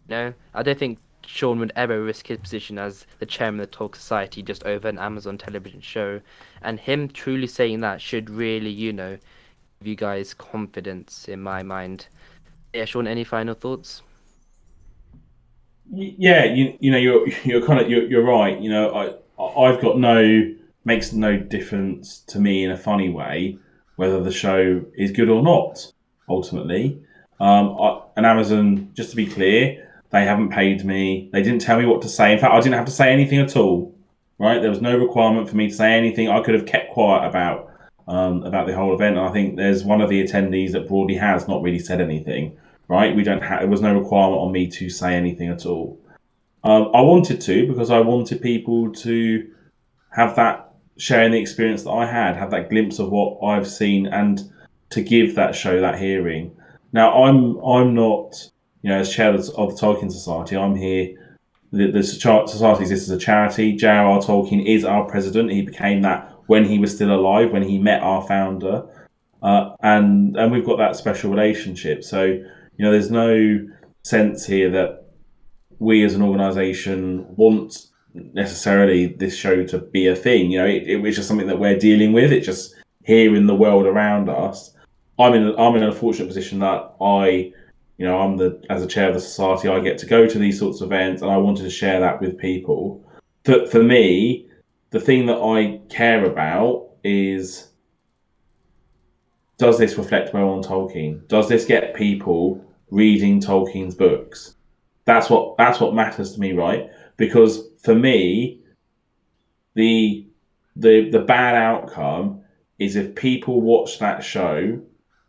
No, I don't think Sean would ever risk his position as the chairman of the Talk Society just over an Amazon television show. And him truly saying that should really, give you guys confidence in my mind. Yeah, Sean, any final thoughts? Yeah, you're kind of you're right. I've got makes no difference to me in a funny way whether the show is good or not. Ultimately, and Amazon, just to be clear, they haven't paid me. They didn't tell me what to say. In fact, I didn't have to say anything at all. Right, there was no requirement for me to say anything. I could have kept quiet about the whole event. And I think there's one of the attendees that broadly has not really said anything. Right, there was no requirement on me to say anything at all. I wanted to because I wanted people to have that sharing the experience that I had, have that glimpse of what I've seen, and to give that show that hearing. Now, I'm not, as chair of the Tolkien Society, I'm here. The society exists as a charity. J.R.R. Tolkien is our president. He became that when he was still alive, when he met our founder, and we've got that special relationship. So, there's no sense here that we as an organisation want necessarily this show to be a thing. It was just something that we're dealing with. It's just here in the world around us. I'm in an unfortunate position that as a chair of the society, I get to go to these sorts of events, and I wanted to share that with people. For me, the thing that I care about is, does this reflect well on Tolkien? Does this get people reading Tolkien's books? That's what matters to me, right? Because for me, the bad outcome is if people watch that show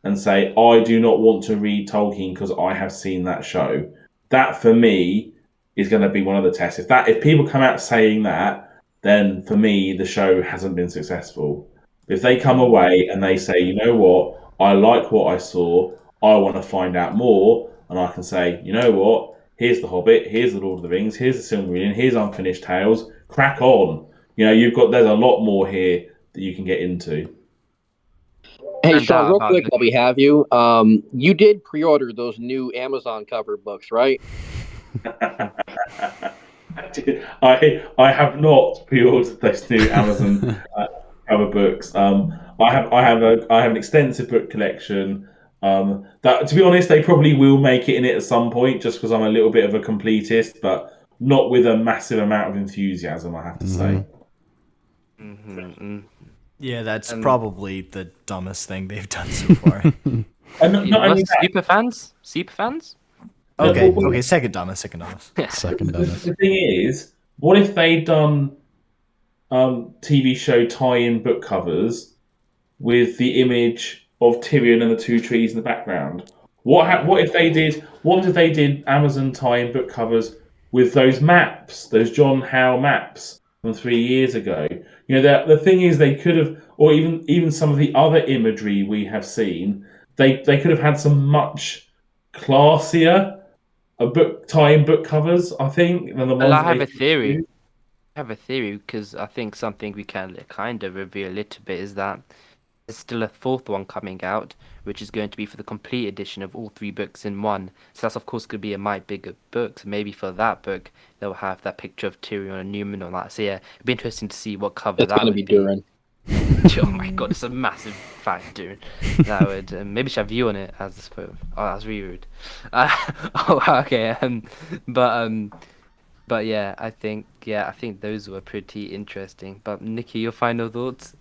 and say, I do not want to read Tolkien because I have seen that show. That for me is going to be one of the tests. If people come out saying that, then for me the show hasn't been successful. If they come away and they say, you know what, I like what I saw, I want to find out more, and I can say, you know what, here's The Hobbit, here's The Lord of the Rings, here's The Silmarillion, here's Unfinished Tales, crack on. There's a lot more here that you can get into. Hey, And Shaun, real about quick, while we have you, you did pre-order those new Amazon cover books, right? I have not pre-ordered those new Amazon cover books. I have an extensive book collection. That, to be honest, they probably will make it in it at some point, just because I'm a little bit of a completist, but not with a massive amount of enthusiasm, I have to say. Yeah, that's probably the dumbest thing they've done so far. And not only that, super fans? Super fans? Okay, second dumbest. Second dumbest. the thing is, what if they'd done TV show tie-in book covers with the image of Tyrion and the two trees in the background? What if they did Amazon tie-in book covers with those maps, those John Howe maps from 3 years ago? The thing is, they could have, or even some of the other imagery we have seen, they could have had some much classier tie-in book covers, I think, than the ones. Well, I that have they a theory. do. I have a theory because I think something we can kind of reveal a little bit is that there's still a fourth one coming out, which is going to be for the complete edition of all three books in one. So that's of course going to be a might bigger book. So maybe for that book they'll have that picture of Tyrion and Newman on that. So yeah, it'd be interesting to see what cover It's that going to would be Durin. Oh my god, it's a massive fact, dude. That would maybe should have you on it as the spoiler. Oh, that's really rude. Okay. But yeah, I think those were pretty interesting. But Nikki, your final thoughts?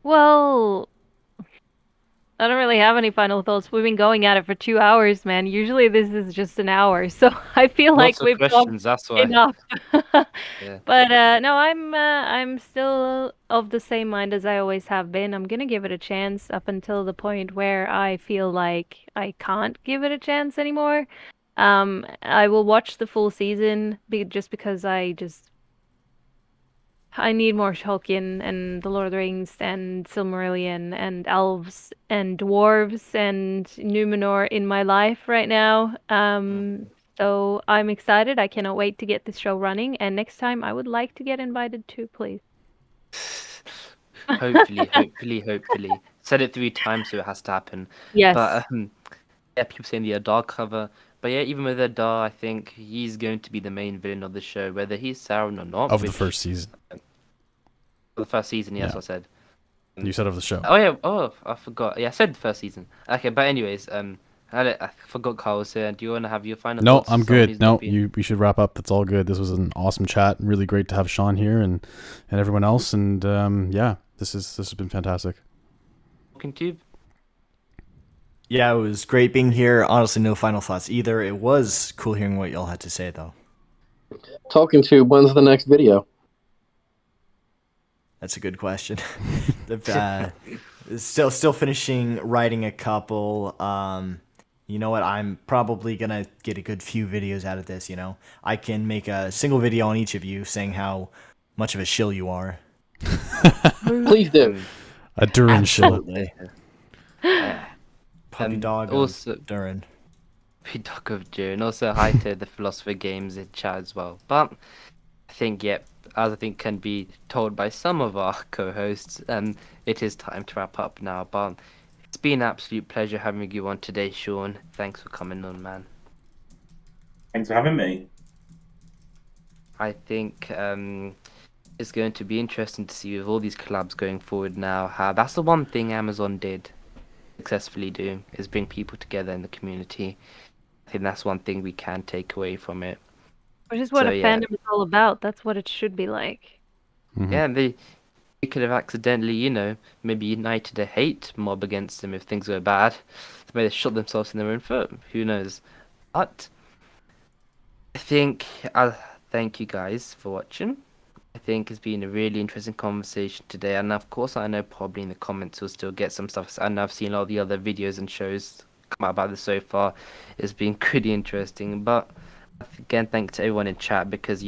Well, I don't really have any final thoughts. We've been going at it for 2 hours, man. Usually this is just an hour, so I feel like Lots of we've talked questions. That's why. enough. Yeah. But no, I'm still of the same mind as I always have been. I'm gonna give it a chance up until the point where I feel like I can't give it a chance anymore. I will watch the full season just because I need more Tolkien and The Lord of the Rings and Silmarillion and elves and dwarves and Numenor in my life right now. So I'm excited. I cannot wait to get this show running. And next time I would like to get invited too, please. Hopefully. Said it 3 times, so it has to happen. Yes. But yeah, people saying the Adar cover. But yeah, even with Adar, I think he's going to be the main villain of the show, whether he's Sauron or not. Of the first season. The first season, yes, Yeah. I said. You said of the show. Oh yeah. Oh, I forgot. Yeah, I said the first season. Okay, but anyways, I forgot Carl was here. Do you want to have your final No, thoughts? I'm Someone good. who's No, not been- we should wrap up. That's all good. This was an awesome chat. Really great to have Shaun here and everyone else. And yeah, this has been fantastic. Talking to? Yeah, it was great being here. Honestly, no final thoughts either. It was cool hearing what y'all had to say, though. Talking to, when's the next video? That's a good question. Still finishing writing a couple. You know what? I'm probably gonna get a good few videos out of this. I can make a single video on each of you saying how much of a shill you are. Please do. A Durin shill. Absolutely. Puppy dog also- of Durin. Dog of June. Also, hi to the Philosopher Games in chat as well. But I think, as I think can be told by some of our co-hosts, it is time to wrap up now. But it's been an absolute pleasure having you on today, Shaun. Thanks for coming on, man. Thanks for having me. I think it's going to be interesting to see with all these collabs going forward now. How that's the one thing Amazon did successfully do is bring people together in the community. I think that's one thing we can take away from it. Which is what So a yeah, fandom is all about. That's what it should be like. yeah, they could have accidentally, maybe united a hate mob against them if things were bad. Maybe they shot themselves in their own foot. Who knows? But I think I'll thank you guys for watching. I think it's been a really interesting conversation today, and of course, I know probably in the comments we'll still get some stuff. And I've seen all the other videos and shows come out about this so far. It's been pretty interesting. But again, thanks to everyone in chat because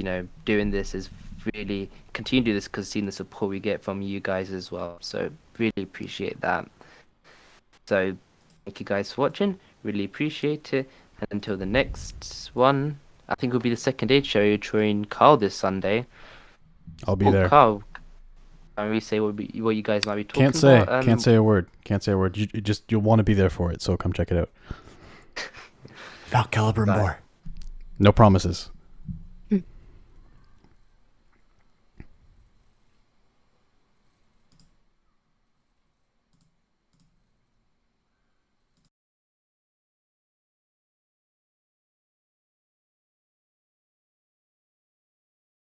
doing this is really continue to do this because seeing the support we get from you guys as well. So really appreciate that. So thank you guys for watching. Really appreciate it. And until the next one, I think it'll be the second aid show. You're touring Carl this Sunday. I'll be there. Carl, can we say what you guys might be talking about? Can't say a word. You'll want to be there for it. So come check it out. About Caliber Bye. more. No promises.